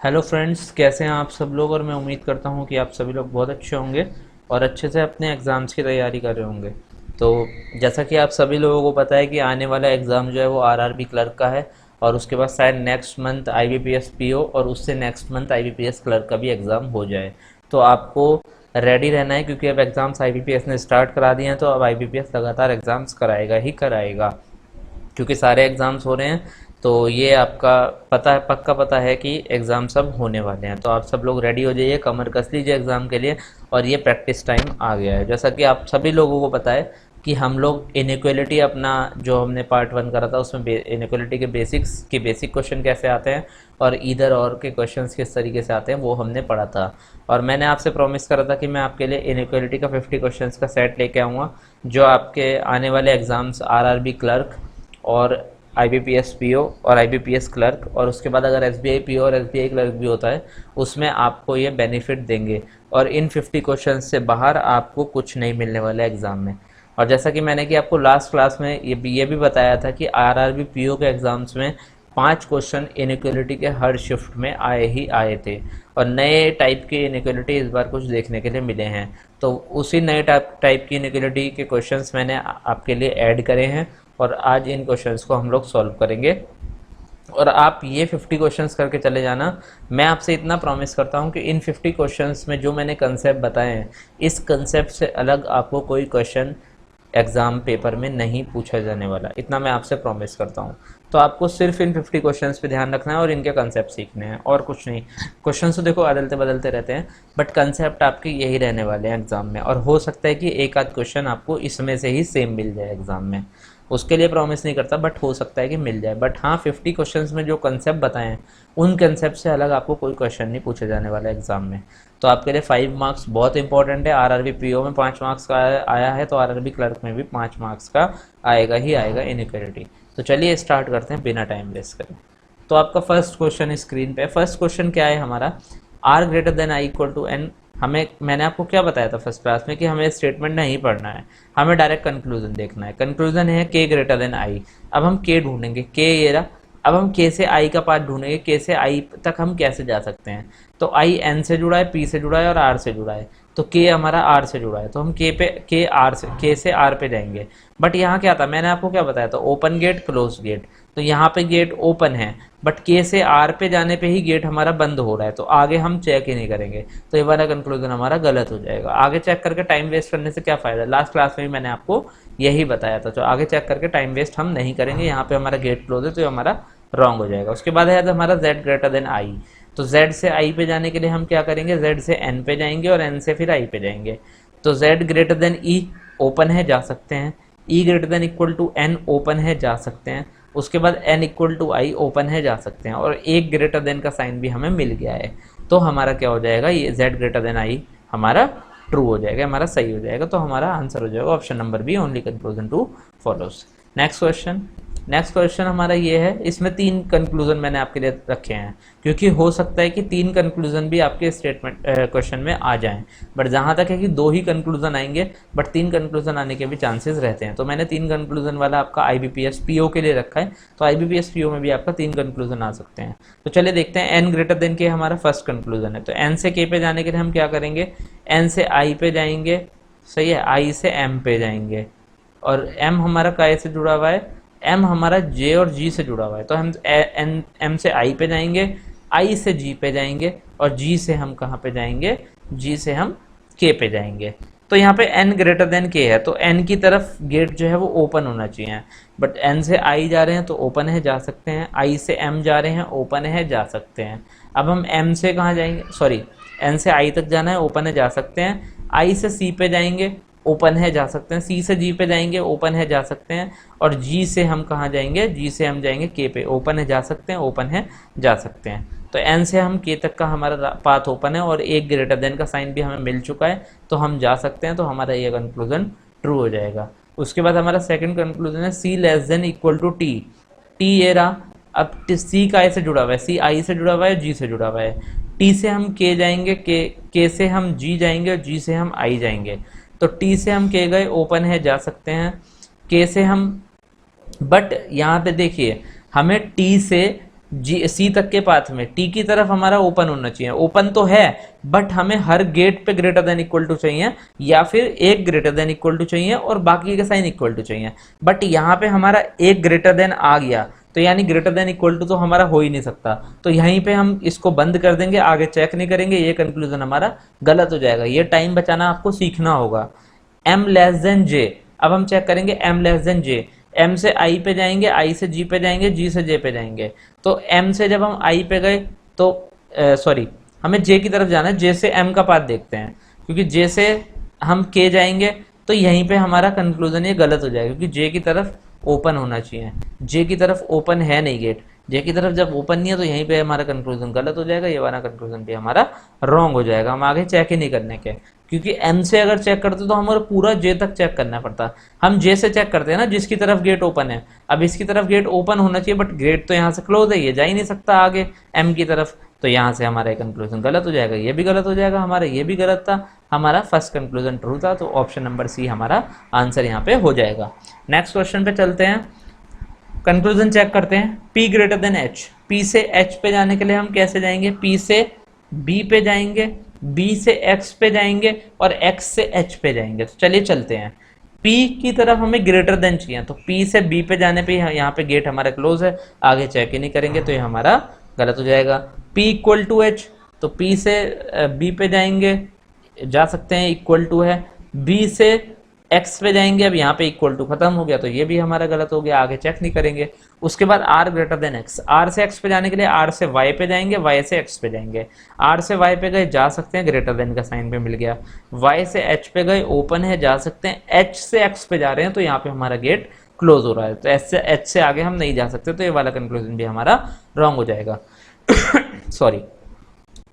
Hello friends, कैसे हैं आप सब लोग। और मैं उम्मीद करता हूं कि आप सभी लोग बहुत अच्छे होंगे और अच्छे से अपने एग्ज़ाम्स की तैयारी कर रहे होंगे। तो जैसा कि आप सभी लोगों को पता है कि आने वाला एग्ज़ाम जो है वो आरआरबी क्लर्क का है, और उसके बाद शायद नेक्स्ट मंथ आईबीपीएस पीओ, और उससे नेक्स्ट मंथ आईबीपीएस क्लर्क का भी एग्ज़ाम हो जाए। तो आपको रेडी रहना है, क्योंकि अब एग्ज़ाम्स आईबीपीएस ने स्टार्ट करा दिए हैं, तो अब आईबीपीएस लगातार एग्ज़ाम्स कराएगा ही कराएगा, क्योंकि सारे एग्ज़ाम्स हो रहे हैं। तो ये आपका पता है, पक्का पता है कि एग्ज़ाम सब होने वाले हैं। तो आप सब लोग रेडी हो जाइए, कमर कस लीजिए एग्ज़ाम के लिए। और ये प्रैक्टिस टाइम आ गया है। जैसा कि आप सभी लोगों को पता है कि हम लोग इनइक्वालिटी, अपना जो हमने पार्ट 1 करा था उसमें इनइक्वालिटी के बेसिक क्वेश्चन कैसे आते हैं और ईदर और के क्वेश्चंस किस तरीके से आते हैं वो हमने पढ़ा था। और मैंने आपसे प्रॉमिस करा था कि मैं आपके लिए इनइक्वालिटी का 50 क्वेश्चंस का सेट लेके आऊँगा, जो आपके आने वाले एग्ज़ाम्स आरआरबी क्लर्क और आईबीपीएस पीओ और आईबीपीएस क्लर्क, और उसके बाद अगर एसबीआई पीओ और एसबीआई क्लर्क भी होता है, उसमें आपको ये बेनिफिट देंगे। और इन 50 क्वेश्चन से बाहर आपको कुछ नहीं मिलने वाला है एग्ज़ाम में। और जैसा कि मैंने कि आपको लास्ट क्लास में ये भी बताया था कि आरआरबी पीओ के एग्ज़ाम्स में 5 क्वेश्चन इनइक्वलिटी के हर शिफ्ट में आए ही आए थे, और नए टाइप की इनइक्वलिटी इस बार कुछ देखने के लिए मिले हैं। तो उसी नए टाइप की इनइक्वलिटी के क्वेश्चंस मैंने आपके लिए ऐड करे हैं, और आज इन क्वेश्चंस को हम लोग सॉल्व करेंगे। और आप ये 50 क्वेश्चंस करके चले जाना। मैं आपसे इतना प्रॉमिस करता हूँ कि इन 50 क्वेश्चंस में जो मैंने कंसेप्ट बताए हैं, इस कंसेप्ट से अलग आपको कोई क्वेश्चन एग्ज़ाम पेपर में नहीं पूछा जाने वाला, इतना मैं आपसे प्रॉमिस करता हूँ। तो आपको सिर्फ इन 50 क्वेश्चंस पे ध्यान रखना है और इनके कंसेप्ट सीखने हैं, और कुछ नहीं। क्वेश्चंस तो देखो बदलते बदलते रहते हैं, बट कंसेप्ट आपके यही रहने वाले हैं एग्ज़ाम में। और हो सकता है कि एक आध क्वेश्चन आपको इसमें से ही सेम मिल जाए एग्ज़ाम में, उसके लिए प्रॉमिस नहीं करता, बट हो सकता है कि मिल जाए। बट हाँ, 50 क्वेश्चंस में जो कंसेप्ट बताए हैं, उन कंसेप्ट से अलग आपको कोई क्वेश्चन नहीं पूछे जाने वाला एग्ज़ाम में। तो आपके लिए 5 मार्क्स बहुत इंपॉर्टेंट है। आरआरबी पीओ में 5 मार्क्स का आया है, तो आरआरबी क्लर्क में भी 5 मार्क्स का आएगा ही आएगा इनइक्वालिटी। तो चलिए स्टार्ट करते हैं बिना टाइम वेस्ट करें। तो आपका फर्स्ट क्वेश्चन स्क्रीन पे, फर्स्ट क्वेश्चन क्या है हमारा, R greater than I equal to N. मैंने आपको क्या बताया था फर्स्ट क्लास में कि हमें स्टेटमेंट नहीं पढ़ना है, हमें डायरेक्ट कंक्लूजन देखना है। कंक्लूजन है के ग्रेटर देन आई। अब हम के ढूंढेंगे, के ये रहा। अब हम के से आई का पार्ट ढूंढेंगे, के से आई तक हम कैसे जा सकते हैं। तो आई एन से जुड़ा है, पी से जुड़ा है और आर से जुड़ा है। तो के हमारा आर से जुड़ा है, तो हम के से आर पे जाएंगे। बट यहाँ क्या था, मैंने आपको क्या बताया था, ओपन गेट क्लोज गेट। तो यहाँ पे गेट ओपन है, बट के से आर पे जाने पे ही गेट हमारा बंद हो रहा है, तो आगे हम चेक ही नहीं करेंगे। तो ये वाला कंक्लूजन हमारा गलत हो जाएगा। आगे चेक करके टाइम वेस्ट करने से क्या फ़ायदा, लास्ट क्लास में भी मैंने आपको यही बताया था। तो आगे चेक करके टाइम वेस्ट हम नहीं करेंगे। यहाँ पे हमारा गेट क्लोज है, तो ये हमारा रॉन्ग हो जाएगा। उसके बाद है हमारा z ग्रेटर देन आई। तो z से i पे जाने के लिए हम क्या करेंगे, z से n पे जाएंगे और n से फिर i पे जाएंगे। तो z greater than e open है, जा सकते हैं। e greater than equal to n open है, जा सकते हैं। उसके बाद n equal to I open है, जा सकते हैं। और एक ग्रेटर देन का साइन भी हमें मिल गया है। तो हमारा क्या हो जाएगा, ये z ग्रेटर देन आई हमारा ट्रू हो जाएगा, हमारा सही हो जाएगा। तो हमारा आंसर हो जाएगा option number B, only conclusion two follows. Next question हमारा ये है, इसमें 3 कंक्लूजन मैंने आपके लिए रखे हैं, क्योंकि हो सकता है कि 3 कंक्लूजन भी आपके स्टेटमेंट क्वेश्चन में आ जाएं। बट जहाँ तक है कि 2 ही कंक्लूजन आएंगे, बट 3 कंक्लूजन आने के भी चांसेस रहते हैं। तो मैंने 3 कंक्लूजन वाला आपका आईबीपीएस पीओ के लिए रखा है, तो आईबीपीएस पीओ में भी आपका 3 कंक्लूजन आ सकते हैं। तो चलिए देखते हैं। एन ग्रेटर देन के हमारा फर्स्ट कंक्लूजन है, तो एन से के पे जाने के लिए हम क्या करेंगे, एन से आई पे जाएंगे, सही है, आई से एम पे जाएंगे। और एम हमारा काय से जुड़ा हुआ है, एम हमारा जे और जी से जुड़ा हुआ है। तो हम एम से आई पे जाएंगे, आई से जी पे जाएंगे, और जी से हम कहाँ पे जाएंगे, जी से हम के पे जाएंगे। तो यहाँ पे n ग्रेटर देन के है, तो n की तरफ गेट जो है वो ओपन होना चाहिए। बट n से i जा रहे हैं तो ओपन है, जा सकते हैं। i से m जा रहे हैं, ओपन है, जा सकते हैं। अब हम m से कहाँ जाएंगे, सॉरी, n से i तक जाना है, ओपन है, जा सकते हैं। i से c पे जाएंगे, ओपन है, जा सकते हैं। सी से जी पे जाएंगे, ओपन है, जा सकते हैं। और जी से हम कहाँ जाएंगे, जी से हम जाएंगे के पे, ओपन है, जा सकते हैं, ओपन है, जा सकते हैं। तो एन से हम के तक का हमारा पाथ ओपन है, और एक ग्रेटर देन का साइन भी हमें मिल चुका है, तो हम जा सकते हैं। तो हमारा ये कंक्लूजन ट्रू हो जाएगा। उसके बाद हमारा सेकंड कंक्लूजन है C less than equal to T. T ये रहा। अब सी का आई से जुड़ा हुआ है, सी आई से जुड़ा हुआ है, जी से जुड़ा हुआ है। टी से हम के जाएंगे, के से हम जी जाएंगे, और जी से हम आई जाएंगे। तो टी से हम के गए, ओपन है, जा सकते हैं। के से हम, बट यहाँ पे देखिए, हमें टी से जी सी तक के पाथ में टी की तरफ हमारा ओपन होना चाहिए। ओपन तो है बट हमें हर गेट पे ग्रेटर देन इक्वल टू चाहिए, या फिर एक ग्रेटर देन इक्वल टू चाहिए और बाकी के साइन इक्वल टू चाहिए। बट यहाँ पे हमारा एक ग्रेटर देन आ गया तो यानी ग्रेटर देन इक्वल टू तो हमारा हो ही नहीं सकता, तो यहीं पे हम इसको बंद कर देंगे, आगे चेक नहीं करेंगे, ये कंक्लूजन हमारा गलत हो जाएगा। ये टाइम बचाना आपको सीखना होगा। m लेस देन जे, अब हम चेक करेंगे m लेस देन जे। m से i पे जाएंगे, i से g पे जाएंगे, g से j पे जाएंगे। तो m से जब हम i पे गए तो सॉरी हमें j की तरफ जाना है, j से m का पाथ देखते हैं, क्योंकि j से हम k जाएंगे तो यहीं पे हमारा कंक्लूजन ये गलत हो जाएगा, क्योंकि j की तरफ ओपन होना चाहिए। j की तरफ ओपन है नहीं गेट, j की तरफ जब ओपन नहीं है तो यहीं पे हमारा कंक्लूजन गलत हो जाएगा, ये वाला कंक्लूजन भी हमारा रॉन्ग हो जाएगा। हम आगे चेक ही नहीं करने के, क्योंकि m से अगर चेक करते तो हमारा पूरा j तक चेक करना पड़ता। हम j से चेक करते हैं ना जिसकी तरफ गेट ओपन है। अब इसकी तरफ गेट ओपन होना चाहिए बट गेट तो यहाँ से क्लोज है, ये जा ही नहीं सकता आगे m की तरफ, तो यहाँ से हमारा कंक्लूजन गलत हो जाएगा, ये भी गलत हो जाएगा हमारा, ये भी गलत था। हमारा फर्स्ट कंक्लूजन ट्रू था, तो ऑप्शन नंबर सी हमारा आंसर यहाँ पे हो जाएगा। नेक्स्ट क्वेश्चन पे चलते हैं, कंक्लूजन चेक करते हैं। P greater then H, P से H पे जाने के लिए हम कैसे जाएंगे? P से B पे जाएंगे, B से X पे जाएंगे और X से H पे जाएंगे। तो चलिए चलते हैं। P की तरफ हमें ग्रेटर देन चाहिए, तो P से B पे जाने पे यहाँ पे गेट हमारा क्लोज है, आगे चेक ही नहीं करेंगे, तो ये हमारा गलत हो जाएगा। P इक्वल टू H, तो P से B पे जाएंगे, जा सकते हैं, इक्वल टू है। B से x पे जाएंगे, अब यहाँ पे इक्वल टू खत्म हो गया, तो ये भी हमारा गलत हो गया, आगे चेक नहीं करेंगे। उसके बाद r greater then x, r से x पे जाने के लिए r से y पे जाएंगे, y से x पे जाएंगे। r से y पे गए, जा सकते हैं, ग्रेटर देन का साइन पे मिल गया। y से h पे गए, ओपन है, जा सकते हैं। h से x पे जा रहे हैं तो यहाँ पे हमारा गेट क्लोज हो रहा है, तो h से आगे हम नहीं जा सकते, तो ये वाला कंक्लूजन भी हमारा रॉन्ग हो जाएगा। सॉरी,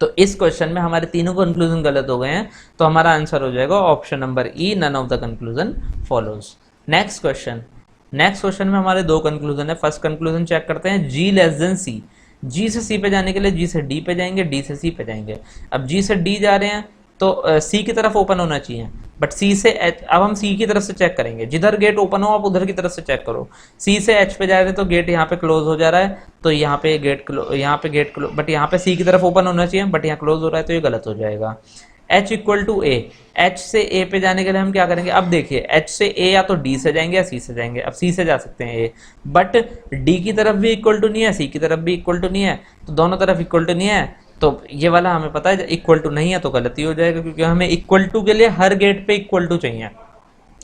तो इस क्वेश्चन में हमारे तीनों कंक्लूजन गलत हो गए हैं, तो हमारा आंसर हो जाएगा option number E, none of the conclusion follows. Next question में हमारे दो कंक्लूजन है। फर्स्ट कंक्लूजन चेक करते हैं, जी लेस देन सी। जी से सी पे जाने के लिए जी से डी पे जाएंगे, डी से सी पे जाएंगे। अब जी से डी जा रहे हैं तो सी की तरफ ओपन होना चाहिए, बट सी से एच, अब हम सी की तरफ से चेक करेंगे, जिधर गेट ओपन हो आप उधर की तरफ से चेक करो। सी से एच पे जा रहे हैं तो गेट यहाँ पे क्लोज हो जा रहा है, तो यहाँ पे गेट क्लोज, बट यहाँ पे सी की तरफ ओपन होना चाहिए, बट यहाँ क्लोज हो रहा है, तो ये गलत हो जाएगा। H equal to A, H से ए पे जाने के लिए हम क्या करेंगे? अब देखिए, H से ए या तो डी से जाएंगे या सी से जाएंगे। अब सी से जा सकते हैं ए, बट डी की तरफ भी इक्वल टू नहीं है, सी की तरफ भी इक्वल टू नहीं है, तो दोनों तरफ इक्वल टू नहीं है, तो ये वाला हमें पता है इक्वल टू नहीं है तो गलती हो जाएगा, क्योंकि हमें इक्वल टू के लिए हर गेट पे इक्वल टू चाहिए।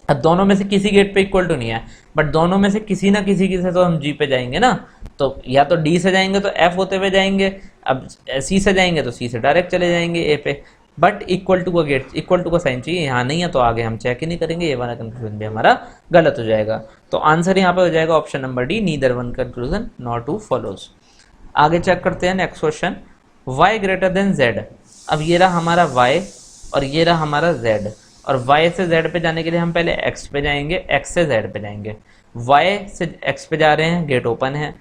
अब दोनों में से किसी गेट पे इक्वल टू नहीं है, बट दोनों में से किसी ना किसी की से तो हम जी पे जाएंगे ना, तो या तो डी से जाएंगे तो एफ होते हुए जाएंगे, अब सी से जाएंगे तो सी से डायरेक्ट चले जाएंगे ए पे, बट इक्वल टू का गेट, इक्वल टू का साइन चाहिए, यहाँ नहीं है तो आगे हम चेक ही नहीं करेंगे, ये वाला कंक्लूजन भी हमारा गलत हो जाएगा। तो आंसर यहाँ पे हो जाएगा option number D, neither one conclusion not two follows. आगे चेक करते हैं next question, y greater than z। अब ये रहा हमारा y और ये रहा हमारा z, और y से z पे जाने के लिए हम पहले x पे जाएंगे, x से z पे जाएंगे। y से x पे जा रहे हैं, गेट ओपन है,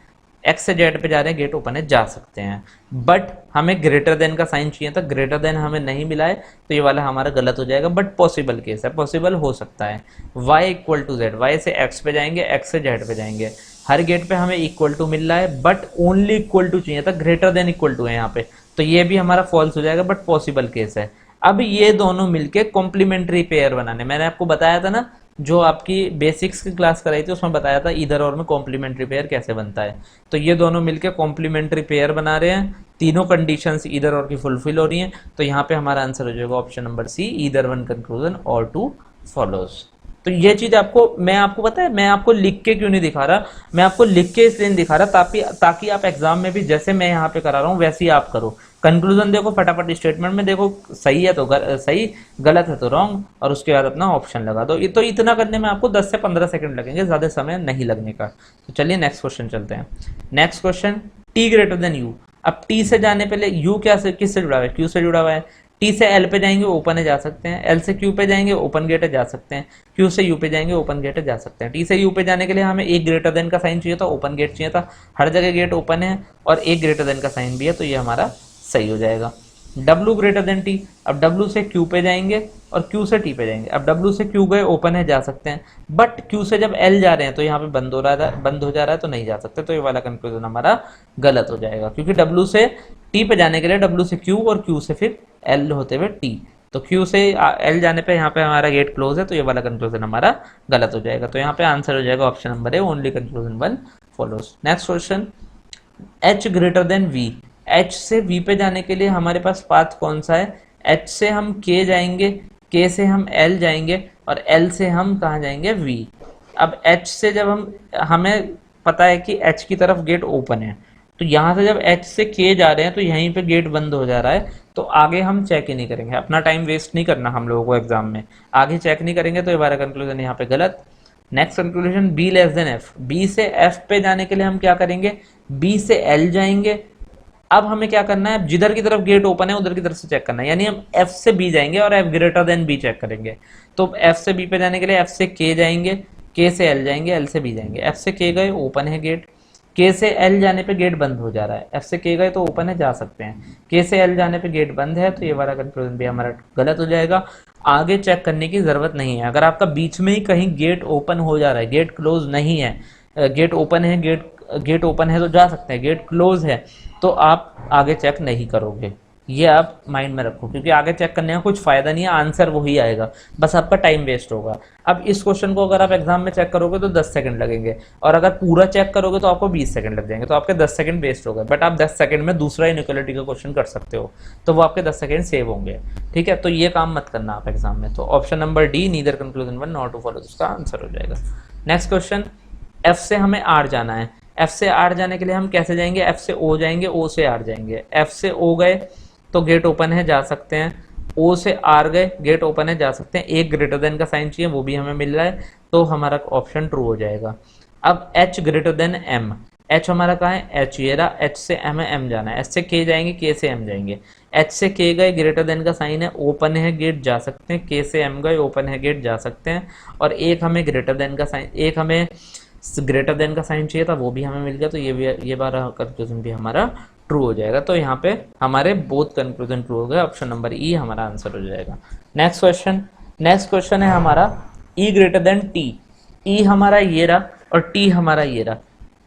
x से z पे जा रहे हैं, गेट ओपन है, जा सकते हैं, बट हमें ग्रेटर देन का साइन चाहिए था, ग्रेटर देन हमें नहीं मिला है, तो ये वाला हमारा गलत हो जाएगा, बट पॉसिबल केस है, पॉसिबल हो सकता है। y equal to z, y से x पे जाएंगे, x से z पे जाएंगे, हर गेट पे हमें इक्वल टू मिल रहा है, बट ओनली इक्वल टू चाहिए था, ग्रेटर देन इक्वल टू है यहाँ पे, तो ये भी हमारा फॉल्स हो जाएगा, बट पॉसिबल केस है। अब ये दोनों मिलके कॉम्प्लीमेंट्री पेयर बनाने, मैंने आपको बताया था ना, जो आपकी बेसिक्स की क्लास कराई थी उसमें बताया था इधर और में कॉम्प्लीमेंट्री पेयर कैसे बनता है, तो ये दोनों मिलके कॉम्प्लीमेंट्री पेयर बना रहे हैं, तीनों कंडीशंस इधर और की फुलफिल हो रही हैं, तो यहाँ पे हमारा आंसर हो जाएगा option number C, either one conclusion और टू फॉलोज। तो ये चीज आपको, मैं आपको पता है मैं आपको लिख के क्यों नहीं दिखा रहा, मैं आपको लिख के इसलिए नहीं दिखा रहा ताकि आप एग्जाम में भी जैसे मैं यहाँ पे करा रहा हूँ वैसे ही आप करो। कंक्लूजन देखो फटाफट, स्टेटमेंट में देखो सही है तो सही, गलत है तो रॉन्ग, और उसके बाद अपना ऑप्शन लगा दो। तो इतना करने में आपको 10 से 15 सेकंड लगेंगे, ज्यादा समय नहीं लगने का। तो चलिए नेक्स्ट क्वेश्चन चलते हैं। Next question, T greater than you. अब टी से जाने पहले यू क्या से किससे जुड़ा हुआ है? क्यू से जुड़ा हुआ है। टी से एल पे जाएंगे, ओपन है, जा सकते हैं। एल से क्यू पे जाएंगे, ओपन गेट है, जा सकते हैं। क्यू से यू पे जाएंगे, ओपन गेट है, जा सकते हैं। टी से यू पे जाने के लिए हमें एक ग्रेटर देन का साइन चाहिए था, ओपन गेट चाहिए था, हर जगह गेट ओपन है और एक ग्रेटर देन का साइन भी है, तो ये हमारा सही हो जाएगा। W ग्रेटर देन T, अब W से Q पे जाएंगे और Q से T पे जाएंगे। अब W से Q गए, ओपन है, जा सकते हैं, बट Q से जब L जा रहे हैं तो यहाँ पे बंद हो जा रहा है तो नहीं जा सकते, तो ये वाला कंक्लूजन हमारा गलत हो जाएगा, क्योंकि W से T पे जाने के लिए W से Q और Q से फिर L होते हुए T, तो Q से L जाने पे यहाँ पे हमारा गेट क्लोज है, तो ये वाला कंक्लूजन हमारा गलत हो जाएगा। तो यहाँ पे आंसर हो जाएगा option number A, only conclusion 1 follows. Next question, H greater than V, H से V पे जाने के लिए हमारे पास पाथ कौन सा है? H से हम K जाएंगे, K से हम L जाएंगे और L से हम कहाँ जाएंगे? V। अब H से जब हमें पता है कि H की तरफ गेट ओपन है, तो यहाँ से जब H से K जा रहे हैं तो यहीं पे गेट बंद हो जा रहा है, तो आगे हम चेक ही नहीं करेंगे, अपना टाइम वेस्ट नहीं करना हम लोगों को एग्जाम में, आगे चेक नहीं करेंगे, तो ये हमारा कंक्लूजन यहाँ पे गलत। Next conclusion, B less than F, B से F पे जाने के लिए हम क्या करेंगे? B से L जाएंगे। अब हमें क्या करना है? जिधर की तरफ गेट ओपन है उधर की तरफ से चेक करना है, यानी हम F से B जाएंगे और F greater than B check करेंगे। तो F से B पे जाने के लिए F से K जाएंगे, K से L जाएंगे, L से B जाएंगे। F से K गए, ओपन है गेट, K से L जाने पे गेट बंद हो जा रहा है, F से K गए तो ओपन है, जा सकते हैं, K से L जाने पे गेट बंद है, तो ये वाला कंक्लूजन भी हमारा गलत हो जाएगा। आगे चेक करने की ज़रूरत नहीं है। अगर आपका बीच में ही कहीं गेट ओपन हो जा रहा है, गेट क्लोज नहीं है, गेट ओपन है, गेट ओपन है तो जा सकते हैं, गेट क्लोज है तो आप आगे चेक नहीं करोगे, ये आप माइंड में रखो, क्योंकि आगे चेक करने का कुछ फ़ायदा नहीं है, आंसर वही आएगा, बस आपका टाइम वेस्ट होगा। अब इस क्वेश्चन को अगर आप एग्जाम में चेक करोगे तो 10 सेकंड लगेंगे, और अगर पूरा चेक करोगे तो आपको 20 सेकंड लग जाएंगे, तो आपके 10 सेकंड वेस्ट हो गए, बट आप 10 सेकंड में दूसरा इनइक्वालिटी का क्वेश्चन कर सकते हो, तो वो आपके 10 सेकंड सेव होंगे। ठीक है, तो ये काम मत करना आप एग्जाम में। तो option number D, neither conclusion 1 not two follow, इसका आंसर हो जाएगा। नेक्स्ट क्वेश्चन, एफ से हमें आर जाना है, एफ से आर जाने के लिए हम कैसे जाएंगे? एफ से ओ जाएंगे, ओ से आर जाएंगे। एफ से ओ गए तो गेट ओपन है, जा सकते हैं, ओ से आर गए, गेट ओपन है, जा सकते हैं, एक ग्रेटर देन का साइन चाहिए, वो भी हमें मिल रहा है, तो हमारा ऑप्शन ट्रू हो जाएगा। अब H greater than M, H हमारा कहाँ है? एच, ये रहा, एच से एम है, एम जाना है, एच से के जाएंगे, के से एम जाएंगे, एच से के गए, ग्रेटर देन का साइन है, ओपन है गेट, जा सकते हैं, के से एम गए, ओपन है गेट, जा सकते हैं, और एक हमें ग्रेटर देन का साइन, एक हमें ग्रेटर देन का साइन चाहिए था, वो भी हमें मिल गया, तो ये बार कंक्लूजन भी हमारा ट्रू हो जाएगा। तो यहाँ पे हमारे बोथ कंक्लूजन ट्रू हो गए, ऑप्शन नंबर ई हमारा आंसर हो जाएगा। नेक्स्ट क्वेश्चन है हमारा ई ग्रेटर देन टी, ई हमारा ये रहा और टी हमारा ये रहा,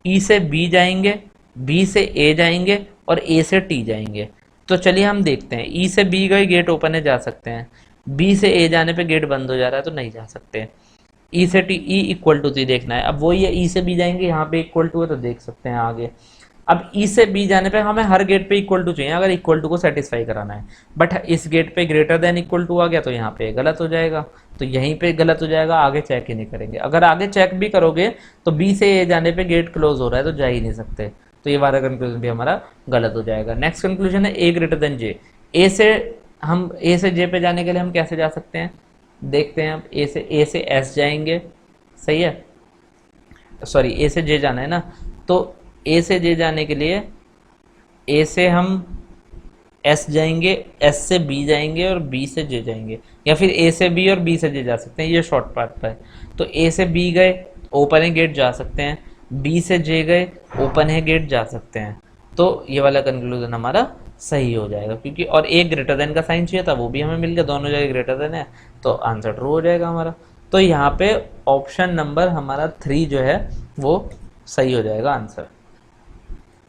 ई से बी जाएंगे, बी से ए जाएंगे और ए से टी जाएंगे। तो चलिए हम देखते हैं, ई से बी गए, गेट ओपन है, जा सकते हैं, बी से ए जाने पे गेट बंद हो जा रहा है तो नहीं जा सकते, ई से T, E equal to T देखना है, अब वही है, ई से बी जाएंगे, यहाँ पे इक्वल टू है तो देख सकते हैं आगे। अब ई से बी जाने पे हमें हर गेट पे इक्वल टू चाहिए, अगर इक्वल टू को सेटिस्फाई कराना है, बट इस गेट पे ग्रेटर देन इक्वल टू आ गया तो यहाँ पे गलत हो जाएगा, तो यहीं पे गलत हो जाएगा, आगे चेक ही नहीं करेंगे। अगर आगे चेक भी करोगे तो बी से ए जाने पे गेट क्लोज हो रहा है तो जा ही नहीं सकते, तो ये वाला कंक्लूजन भी हमारा गलत हो जाएगा। नेक्स्ट कंक्लूजन है ए ग्रेटर देन जे, ए से जे पे जाने के लिए हम कैसे जा सकते हैं? देखते हैं, अब ए से एस जाएंगे, सही है, सॉरी ए से जे जाना है ना, तो ए से जे जाने के लिए ए से हम एस जाएंगे, एस से बी जाएंगे और बी से जे जाएंगे, या फिर ए से बी और बी से जे जा सकते हैं, ये शॉर्ट पाथ है। तो ए से बी गए, ओपन है गेट, जा सकते हैं, बी से जे गए, ओपन है गेट, जा सकते हैं, तो ये वाला कंक्लूजन हमारा सही हो जाएगा, क्योंकि और एक ग्रेटर देन का साइन चाहिए था, वो भी हमें मिल गया, दोनों जगह ग्रेटर देन है, तो आंसर ट्रू हो जाएगा हमारा। तो यहाँ पे ऑप्शन नंबर हमारा 3 जो है वो सही हो जाएगा आंसर,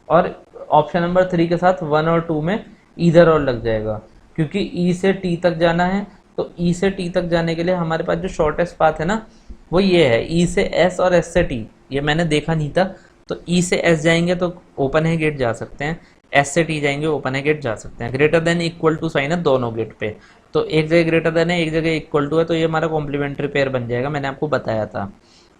और ऑप्शन नंबर 3 के साथ 1 और 2 में इधर और लग जाएगा, क्योंकि ई से टी तक जाना है, तो ई से टी तक जाने के लिए हमारे पास जो शॉर्टेस्ट पाथ है ना वो ये है, ई से एस और एस से टी, ये मैंने देखा नहीं था, तो ई से एस जाएंगे तो ओपन है गेट, जा सकते हैं, एस से टी जाएंगे, ओपन है गेट, जा सकते हैं, greater than equal to sign है दोनों गेट पे, तो एक जगह ग्रेटर देन है, एक जगह इक्वल टू है, तो ये हमारा कॉम्प्लीमेंट्री पेयर बन जाएगा, मैंने आपको बताया था।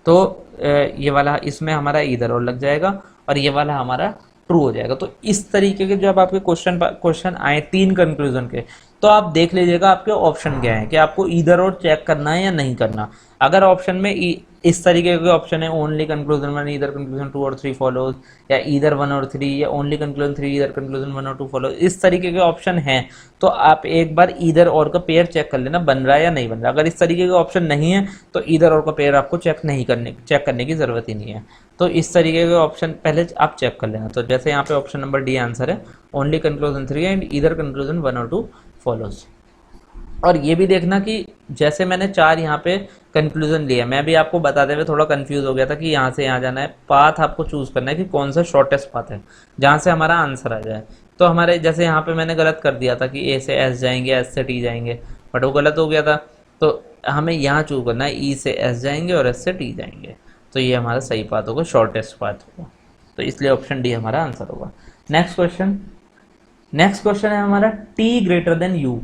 तो ये वाला इसमें हमारा इधर और लग जाएगा और ये वाला हमारा ट्रू हो जाएगा। तो इस तरीके के जब आपके क्वेश्चन आए 3 कंक्लूजन के, तो आप देख लीजिएगा आपके ऑप्शन क्या है कि आपको इधर और चेक करना है या नहीं करना। अगर ऑप्शन में इस तरीके के ऑप्शन है, ओनली कंक्लूजन वन इधर कंक्लूजन टू और थ्री फॉलोज, या इधर वन और थ्री, या ओनली कंक्लूजन थ्री इधर कंक्लूजन वन और टू फॉलोज, इस तरीके के ऑप्शन हैं, तो आप एक बार इधर और का पेयर चेक कर लेना बन रहा है या नहीं बन रहा। अगर इस तरीके का ऑप्शन नहीं है तो इधर और का पेयर आपको चेक करने की जरूरत ही नहीं है। तो इस तरीके के ऑप्शन पहले आप चेक कर लेना। तो जैसे यहाँ पे ऑप्शन नंबर डी आंसर है, ओनली कंक्लूजन थ्री एंड इधर कंक्लूजन वन और टू फॉलोज। और ये भी देखना कि जैसे मैंने चार यहाँ पे कंक्लूजन लिया, मैं भी आपको बताते हुए थोड़ा कंफ्यूज हो गया था कि यहाँ से यहाँ जाना है, पाथ आपको चूज करना है कि कौन सा शॉर्टेस्ट पाथ है जहाँ से हमारा आंसर आ जाए। तो हमारे जैसे यहाँ पे मैंने गलत कर दिया था कि ए से एस जाएंगे, एस से टी जाएंगे, बट वो गलत हो गया था। तो हमें यहाँ चूज करना है ई से एस जाएंगे और एस से टी जाएंगे, तो ये हमारा सही पाथ होगा, शॉर्टेस्ट पाथ होगा। तो इसलिए ऑप्शन डी हमारा आंसर होगा। नेक्स्ट क्वेश्चन है हमारा टी ग्रेटर देन यू।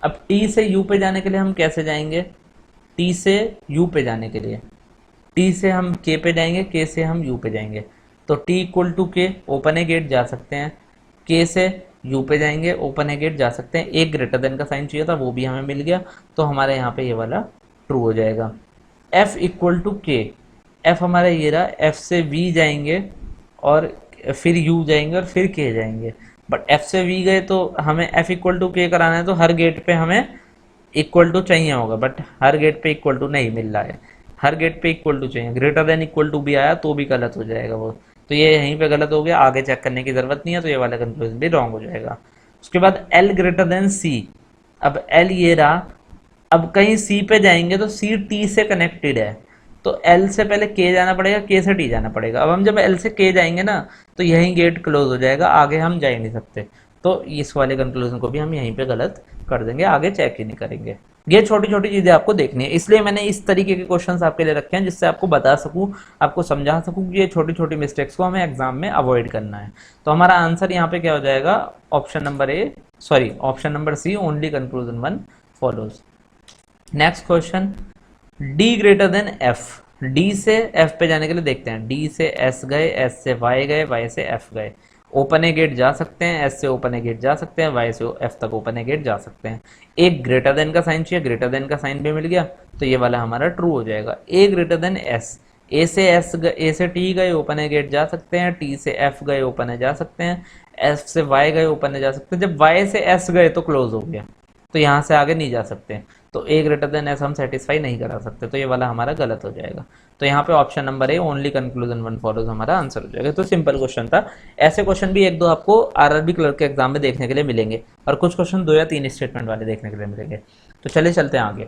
अब टी से यू पे जाने के लिए हम कैसे जाएंगे? टी से यू पे जाने के लिए टी से हम के पे जाएंगे, के से हम यू पे जाएंगे। तो टी इक्वल टू के, ओपन ए गेट जा सकते हैं, के से यू पे जाएंगे, ओपन ए गेट जा सकते हैं। एक ग्रेटर देन का साइन चाहिए था, वो भी हमें मिल गया, तो हमारे यहाँ पे ये वाला ट्रू हो जाएगा। एफ इक्वल टू के, एफ हमारा ये रहा, एफ से वी जाएंगे और फिर यू जाएंगे और फिर के जाएंगे। बट एफ से वी गए तो हमें एफ इक्वल टू के कराना है, तो हर गेट पे हमें इक्वल टू चाहिए होगा, बट हर गेट पे इक्वल टू नहीं मिल रहा है, हर गेट पे इक्वल टू चाहिए। ग्रेटर देन इक्वल टू भी आया तो भी गलत हो जाएगा वो, तो ये यहीं पे गलत हो गया, आगे चेक करने की जरूरत नहीं है, तो ये वाला कंक्लूजन भी रॉन्ग हो जाएगा। उसके बाद एल ग्रेटर देन सी, अब एल ये रहा, अब कहीं सी पे जाएंगे तो सी टी से कनेक्टेड है, तो एल से पहले के जाना पड़ेगा, के से टी जाना पड़ेगा। अब हम जब एल से के जाएंगे ना तो यहीं गेट क्लोज हो जाएगा, आगे हम जा ही नहीं सकते, तो इस वाले कंक्लूजन को भी हम यहीं पे गलत कर देंगे, आगे चेक ही नहीं करेंगे। ये छोटी छोटी चीजें आपको देखनी है, इसलिए मैंने इस तरीके के क्वेश्चंस आपके लिए रखे हैं, जिससे आपको बता सकूं, आपको समझा सकूं कि ये छोटी छोटी मिस्टेक्स को हमें एग्जाम में अवॉइड करना है। तो हमारा आंसर यहाँ पे क्या हो जाएगा? Option number C, only conclusion one follows. Next question, D greater than F. D से एफ पे जाने के लिए देखते हैं, डी से एस गए, एस से वाई गए, वाई से एफ गए, ओपन ए गेट जा सकते हैं, एस से ओपन ए गेट जा सकते हैं, वाई से एफ तक ओपन ए गेट जा सकते हैं। एक ग्रेटर देन का साइन चाहिए, ग्रेटर देन का साइन भी मिल गया, तो ये वाला हमारा ट्रू हो जाएगा। ए ग्रेटर देन एस, ए से टी गए, ओपन ए गेट जा सकते हैं, टी से एफ गए, ओपन ए जा सकते हैं, एफ से वाई गए, ओपन ए जा सकते हैं। जब वाई से एस गए तो क्लोज हो गया, तो यहाँ से आगे नहीं जा सकते, तो ए ग्रेटर देन एस हम सेटिस्फाई नहीं करा सकते, तो ये वाला हमारा गलत हो जाएगा। तो यहाँ पे option number A, only conclusion one follows हमारा आंसर हो जाएगा। तो सिंपल क्वेश्चन था। ऐसे क्वेश्चन भी एक दो आपको आरआरबी क्लर्क के एग्जाम में देखने के लिए मिलेंगे, और कुछ क्वेश्चन 2 या 3 स्टेटमेंट वाले देखने के लिए मिलेंगे। तो चलिए चलते हैं आगे।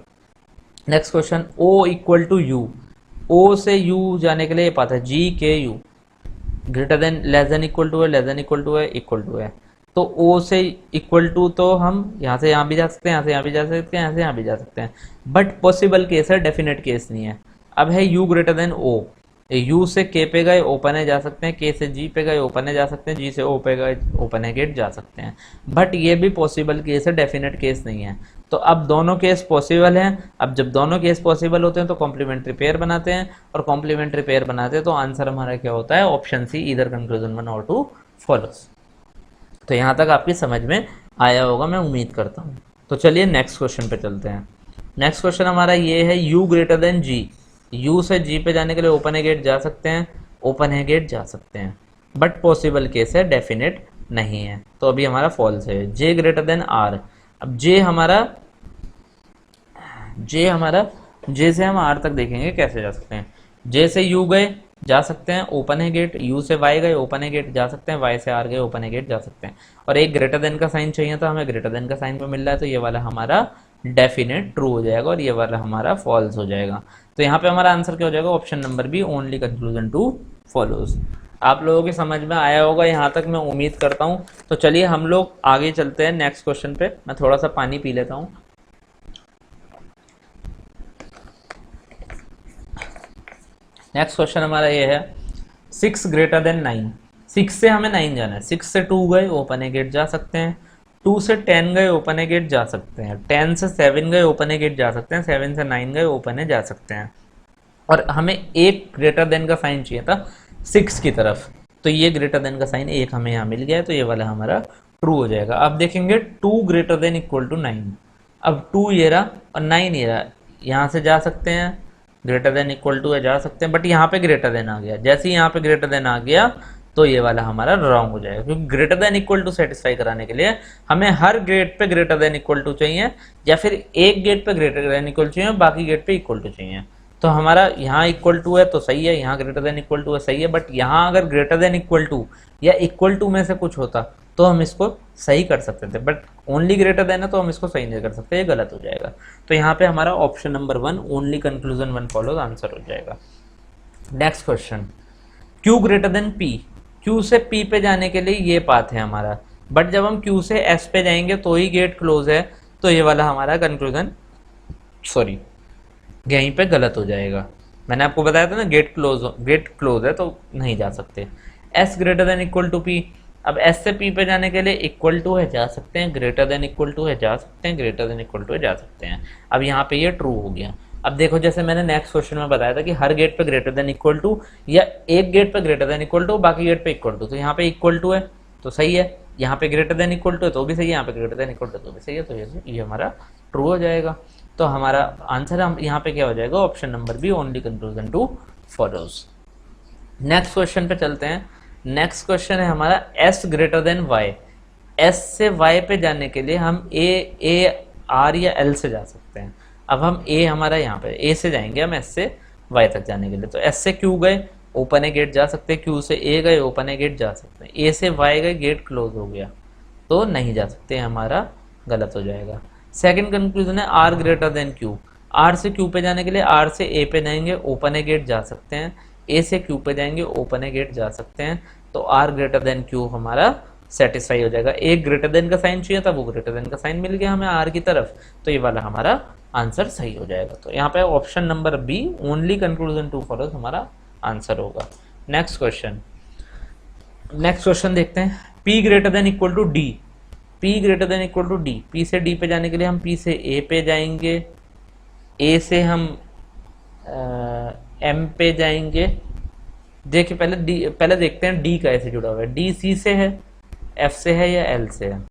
Next question, O equal to U. O से यू जाने के लिए पाता है जी के U, greater than less than equal to है, लेस देन इक्वल टू है, इक्वल टू है। तो ओ से इक्वल टू तो हम यहाँ से यहाँ भी जा सकते हैं, यहाँ से यहाँ भी जा सकते हैं, यहाँ से यहाँ भी जा सकते हैं, बट पॉसिबल केस है, डेफिनेट केस नहीं है। अब है U greater than O, U से के पे गए, ओपन है जा सकते हैं, के से जी पे गए, ओपन है जा सकते हैं, जी से ओ पे गए, ओपन है गेट जा सकते हैं, बट ये भी पॉसिबल केस है, डेफिनेट केस नहीं है। तो अब दोनों केस पॉसिबल हैं। अब जब दोनों केस पॉसिबल होते हैं तो कॉम्प्लीमेंट्री पेयर बनाते हैं, और कॉम्प्लीमेंट्री पेयर बनाते हैं तो आंसर हमारा क्या होता है? ऑप्शन सी, इधर कंक्लूजन वन और टू फॉलोस। तो यहाँ तक आपकी समझ में आया होगा, मैं उम्मीद करता हूँ। तो चलिए नेक्स्ट क्वेश्चन पे चलते हैं। नेक्स्ट क्वेश्चन हमारा ये है, U greater than G. U से जी पे जाने के लिए ओपन है गेट जा सकते हैं, ओपन है गेट जा सकते हैं, बट पॉसिबल केस है, डेफिनेट नहीं है, तो अभी हमारा फॉल्स है। जे ग्रेटर देन आर। अब जे से हम आर तक देखेंगे कैसे जा सकते हैं। जे से यू गए, जा सकते हैं, ओपन है गेट, यू से वाई गए, ओपन है गेट जा सकते हैं, वाई से आर गए, ओपन है गेट जा सकते हैं, और एक ग्रेटर देन का साइन चाहिए था, हमें ग्रेटर देन का साइन पे मिल रहा है, तो ये वाला हमारा डेफिनेट ट्रू हो जाएगा, और ये वाला हमारा फॉल्स हो जाएगा। तो यहाँ पे हमारा आंसर क्या हो जाएगा? Option number B, only conclusion two follows. आप लोगों की समझ में आया होगा यहाँ तक, मैं उम्मीद करता हूँ। तो चलिए हम लोग आगे चलते हैं नेक्स्ट क्वेश्चन पे। मैं थोड़ा सा पानी पी लेता हूँ। नेक्स्ट क्वेश्चन हमारा ये है, 6 ग्रेटर देन 9। 6 से हमें 9 जाना है, 6 से 2 गए, ओपन ए गेट जा सकते हैं, 2 से 10 गए, ओपन ए गेट जा सकते हैं, 10 से 7 गए, ओपन ए गेट जा सकते हैं, 7 से 9 गए, ओपन ए जा सकते हैं, और हमें एक ग्रेटर देन का साइन चाहिए था 6 की तरफ, तो ये ग्रेटर देन का साइन एक हमें यहाँ मिल गया है, तो ये वाला हमारा ट्रू हो जाएगा। अब देखेंगे 2 ग्रेटर देन इक्वल टू 9। अब 2 ये रहा और 9 ये रहा, यहाँ से जा सकते हैं, ग्रेटर देन इक्वल टू है जा सकते हैं, बट यहाँ पे ग्रेटर देन आ गया। जैसे ही यहाँ पे ग्रेटर देन आ गया तो ये वाला हमारा रॉन्ग हो जाएगा, क्योंकि greater than equal to satisfy कराने के लिए हमें हर गेट पे ग्रेटर देन इक्वल टू चाहिए, या फिर एक गेट पे ग्रेटर देन इक्वल चाहिए और बाकी गेट पे इक्वल टू चाहिए। तो हमारा यहाँ इक्वल टू है तो सही है, यहाँ ग्रेटर देन इक्वल टू है सही है, बट यहाँ अगर ग्रेटर देन इक्वल टू या इक्वल टू में से कुछ होता तो हम इसको सही कर सकते थे, बट ओनली ग्रेटर देन है तो हम इसको सही नहीं कर सकते, ये गलत हो जाएगा। तो यहाँ पे हमारा option number 1 only conclusion 1 follows answer हो जाएगा। Next question, Q greater than P। Q से P पे जाने के लिए ये पाथ है हमारा, बट जब हम Q से S पे जाएंगे तो ही गेट क्लोज है, तो ये वाला हमारा कंक्लूजन सॉरी यहीं पे गलत हो जाएगा। मैंने आपको बताया था ना गेट क्लोज है तो नहीं जा सकते। S greater than equal to P। अब S से P पे जाने के लिए इक्वल टू है जा सकते हैं, ग्रेटर देन इक्वल टू है जा सकते हैं, ग्रेटर देन इक्वल टू है जा सकते हैं। अब यहाँ पे ये ट्रू हो गया। अब देखो जैसे मैंने नेक्स्ट क्वेश्चन में बताया था कि हर गेट पे ग्रेटर देन इक्वल टू या एक गेट पे ग्रेटर देन इक्वल टू बाकी गेट पे इक्वल टू, तो यहाँ पे इक्वल टू है तो सही है, यहाँ पे ग्रेटर देन इक्वल टू है तो भी सही है, यहाँ पे ग्रेटर देन इक्वल टू तो भी सही है, तो ये हमारा ट्रू हो जाएगा। तो हमारा आंसर हम यहाँ पे क्या हो जाएगा, option number B only conclusion 2 follows. Next question पे चलते हैं। नेक्स्ट क्वेश्चन है हमारा S greater than Y। S से Y पे जाने के लिए हम A R या L से जा सकते हैं। अब हम A हमारा यहाँ पे A से जाएंगे हम S से Y तक जाने के लिए, तो S से Q गए ओपन ए गेट जा सकते हैं, Q से A गए ओपन ए गेट जा सकते हैं, A से Y गए गेट क्लोज हो गया तो नहीं जा सकते, हमारा गलत हो जाएगा। सेकंड कंक्लूजन है R greater then Q। R से Q पे जाने के लिए R से A पे जाएंगे ओपन ए गेट जा सकते हैं, A से Q पे जाएंगे ओपन ए गेट जा सकते हैं, तो R ग्रेटर देन Q हमारा सेटिस्फाई हो जाएगा। एक ग्रेटर देन का साइन चाहिए था, वो ग्रेटर देन का साइन मिल गया हमें R की तरफ, तो ये वाला हमारा आंसर सही हो जाएगा। तो यहाँ पे option number B only conclusion 2 follows हमारा आंसर होगा। नेक्स्ट क्वेश्चन देखते हैं। P greater than equal to D। P greater than equal to D। P से D पे जाने के लिए हम P से A पे जाएंगे, A से हम M पे जाएंगे। देखिए पहले देखते हैं D कैसे जुड़ा हुआ है। D C से है, F से है या L से है।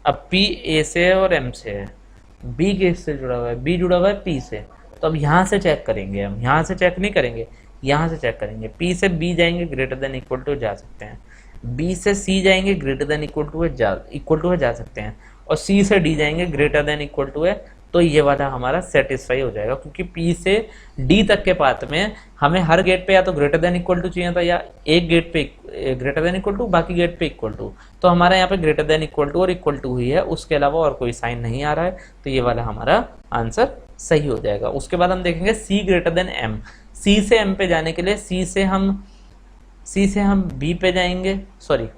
अब P A से है और M से है। B किससे जुड़ा हुआ है, B जुड़ा हुआ है P से। तो अब यहाँ से चेक करेंगे, हम यहाँ से चेक नहीं करेंगे, यहाँ से चेक करेंगे। P से B जाएंगे ग्रेटर देन इक्वल टू जा सकते हैं, B से C जाएंगे ग्रेटर देन इक्वल टू है जा सकते हैं, और C से D जाएंगे ग्रेटर देन इक्वल टू है, तो ये वाला हमारा सेटिस्फाई हो जाएगा, क्योंकि P से D तक के पाथ में हमें हर गेट पे या तो ग्रेटर देन इक्वल टू चाहिए था या एक गेट पे ग्रेटर देन इक्वल टू बाकी गेट पे इक्वल टू, तो हमारा यहाँ पे ग्रेटर देन इक्वल टू और इक्वल टू ही है, उसके अलावा और कोई साइन नहीं आ रहा है, तो ये वाला हमारा आंसर सही हो जाएगा। उसके बाद हम देखेंगे C greater than M। C से M पे जाने के लिए C से हम B पे जाएंगे, सॉरी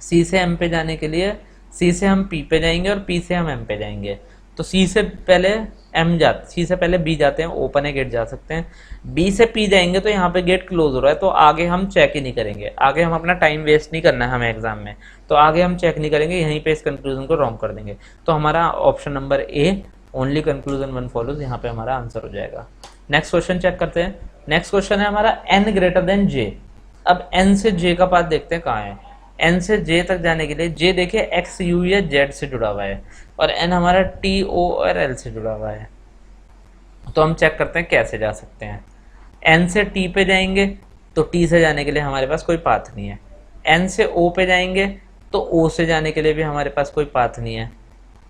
C से M पे जाने के लिए C से हम P पे जाएंगे और P से हम M पे जाएंगे। तो C से पहले B जाते हैं ओपन ए गेट जा सकते हैं, B से P जाएंगे तो यहाँ पे गेट क्लोज हो रहा है, तो आगे हम चेक ही नहीं करेंगे, आगे हम अपना टाइम वेस्ट नहीं करना है हमें एग्जाम में, तो आगे हम चेक नहीं करेंगे, यहीं पे इस कंक्लूजन को रॉन्ग कर देंगे। तो हमारा option number A only conclusion 1 follows यहाँ पे हमारा आंसर हो जाएगा। नेक्स्ट क्वेश्चन चेक करते हैं। नेक्स्ट क्वेश्चन है हमारा N ग्रेटर देन J। अब N से J का पाथ देखते हैं कहाँ है। N से J तक जाने के लिए J देखिए X U या Z से जुड़ा हुआ है, और N हमारा T O और L से जुड़ा हुआ है, तो हम चेक करते हैं कैसे जा सकते हैं। N से T पे जाएंगे तो T से जाने के लिए हमारे पास कोई पाथ नहीं है, N से O पे जाएंगे तो O से जाने के लिए भी हमारे पास कोई पाथ नहीं है,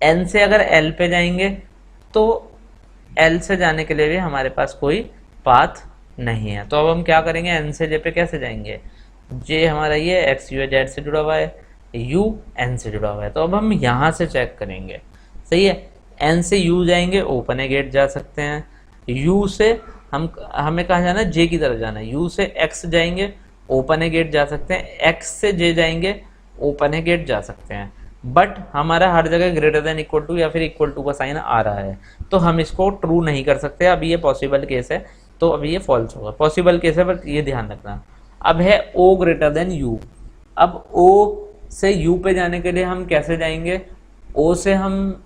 N से अगर L पे जाएंगे तो L से जाने के लिए भी हमारे पास कोई पाथ नहीं है। तो अब हम क्या करेंगे, N से J पे कैसे जाएंगे, J हमारा ये X U Z से जुड़ा हुआ है, U N से जुड़ा हुआ है, तो अब हम यहाँ से चेक करेंगे, सही है। N से U जाएंगे ओपन ए गेट जा सकते हैं, U से हमें कहाँ जाना है, J की तरफ जाना है, U से X जाएंगे ओपन ए गेट जा सकते हैं, X से J जाएंगे ओपन ए गेट जा सकते हैं, बट हमारा हर जगह ग्रेटर देन इक्वल टू या फिर इक्वल टू का साइन आ रहा है, तो हम इसको ट्रू नहीं कर सकते। अभी ये पॉसिबल केस है तो अभी ये फॉल्स होगा, पॉसिबल केस है पर ये ध्यान रखना। अब है O ग्रेटर देन U। अब O से U पे जाने के लिए हम कैसे जाएंगे, O से हम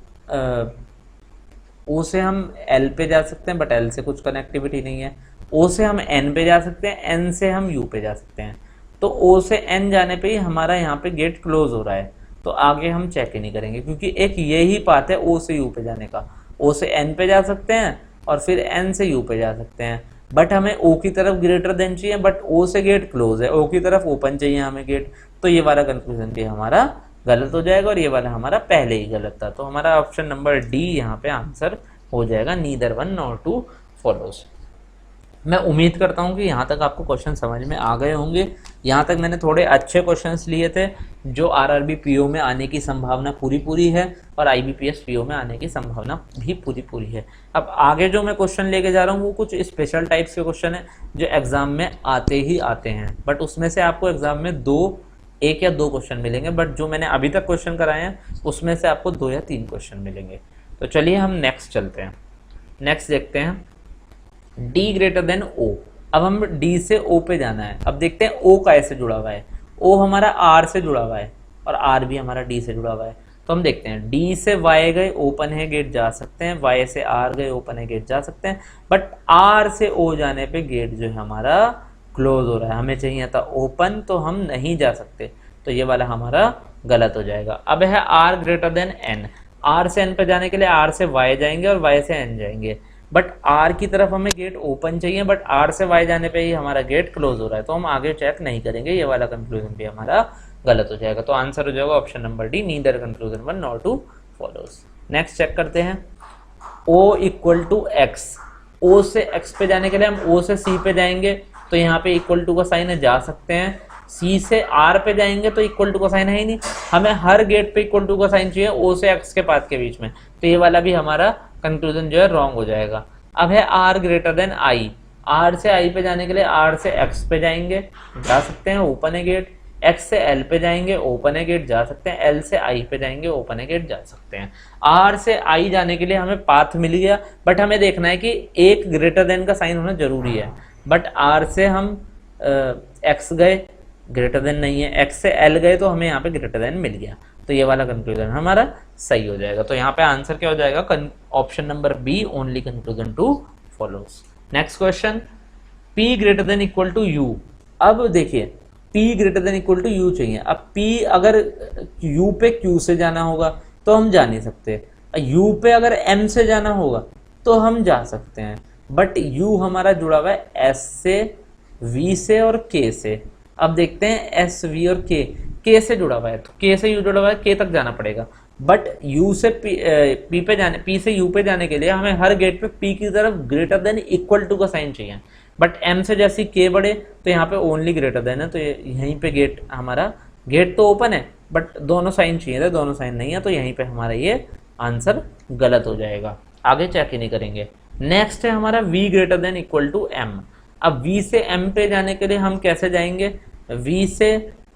L पे जा सकते हैं, बट L से कुछ कनेक्टिविटी नहीं है। O से हम N पे जा सकते हैं, N से हम U पे जा सकते हैं, तो O से N जाने पे ही हमारा यहाँ पे गेट क्लोज हो रहा है, तो आगे हम चेक ही नहीं करेंगे, क्योंकि एक यही पाथ है ओ से यू पे जाने का। ओ से एन पे जा सकते हैं और फिर एन से यू पे जा सकते हैं, बट हमें ओ की तरफ ग्रेटर देन चाहिए, बट ओ से गेट क्लोज है, ओ की तरफ ओपन चाहिए हमें गेट। तो ये वाला कंक्लूजन भी हमारा गलत हो जाएगा और ये वाला हमारा पहले ही गलत था। तो हमारा ऑप्शन नंबर डी यहाँ पे आंसर हो जाएगा, neither one nor two follows. मैं उम्मीद करता हूँ कि यहाँ तक आपको क्वेश्चन समझ में आ गए होंगे। यहाँ तक मैंने थोड़े अच्छे क्वेश्चंस लिए थे जो आरआरबी पीओ में आने की संभावना पूरी पूरी है और आईबीपीएस पीओ में आने की संभावना भी पूरी पूरी है। अब आगे जो मैं क्वेश्चन लेके जा रहा हूँ वो कुछ स्पेशल टाइप्स के क्वेश्चन है जो एग्जाम में आते ही आते हैं, बट उसमें से आपको एग्जाम में एक या दो क्वेश्चन मिलेंगे, बट जो मैंने अभी तक क्वेश्चन कराए हैं उसमें से आपको 2 या 3 क्वेश्चन मिलेंगे। तो चलिए हम नेक्स्ट चलते हैं। नेक्स्ट देखते हैं D ग्रेटर देन O। अब हम D से O पे जाना है। अब देखते हैं O का ऐसे जुड़ा हुआ है, O हमारा R से जुड़ा हुआ है और R भी हमारा D से जुड़ा हुआ है। तो हम देखते हैं D से Y गए ओपन है गेट जा सकते हैं, Y से R गए ओपन है गेट जा सकते हैं, बट R से O जाने पे गेट जो है हमारा क्लोज हो रहा है। हमें चाहिए था ओपन, तो हम नहीं जा सकते, तो ये वाला हमारा गलत हो जाएगा। अब है R greater then N। R से N पे जाने के लिए R से Y जाएंगे और Y से N जाएंगे, बट R की तरफ हमें गेट ओपन चाहिए, बट R से Y जाने पे ही हमारा गेट क्लोज हो रहा है, तो हम आगे चेक नहीं करेंगे। ये वाला कंक्लूजन भी हमारा गलत हो जाएगा। तो आंसर हो जाएगा option number D, neither conclusion one nor two follows. Next check करते हैं O equal to X. O से X पे जाने के लिए हम O से C पे जाएंगे, तो यहाँ पे इक्वल टू का साइन है, जा सकते हैं। C से R पे जाएंगे तो इक्वल टू का साइन है ही नहीं, हमें हर गेट पे इक्वल टू का साइन चाहिए O से X के पाथ के बीच में, तो ये वाला भी हमारा कंक्लूजन जो है रॉन्ग हो जाएगा। अब है R greater then I। R से I पे जाने के लिए R से X पे जाएंगे, जा सकते हैं, ओपन है गेट। X से L पे जाएंगे, ओपन है गेट, जा सकते हैं। L से I पे जाएंगे, ओपन है गेट, जा सकते हैं। R से I जाने के लिए हमें पाथ मिल गया, बट हमें देखना है कि एक ग्रेटर देन का साइन होना जरूरी है, बट R से हम X गए, ग्रेटर देन नहीं है, X से L गए तो हमें यहाँ पे ग्रेटर देन मिल गया, तो ये वाला कंक्लूजन हमारा सही हो जाएगा। तो यहाँ पे आंसर क्या हो जाएगा, option number B, only conclusion two follows. Next question, P greater than equal to U। अब देखिए P greater than equal to U चाहिए। अब P अगर U पे Q से जाना होगा तो हम जा नहीं सकते, U पे अगर M से जाना होगा तो हम जा सकते हैं, बट U हमारा जुड़ा हुआ है S से, V से और K से। अब देखते हैं S, V और K से जुड़ा हुआ है, तो K से U जुड़ा हुआ है, K तक जाना पड़ेगा, बट U से P से U पे जाने के लिए हमें हर गेट पे P की तरफ ग्रेटर देन इक्वल टू का साइन चाहिए, बट M से जैसी K बढ़े तो यहाँ पे ओनली ग्रेटर देन है, तो यहीं पे गेट हमारा, गेट तो ओपन है बट दोनों साइन चाहिए थे, दोनों साइन नहीं है, तो यहीं पे हमारा ये आंसर गलत हो जाएगा, आगे चेक ही नहीं करेंगे। नेक्स्ट है हमारा V greater than equal to M। अब V से M पे जाने के लिए हम कैसे जाएंगे, V से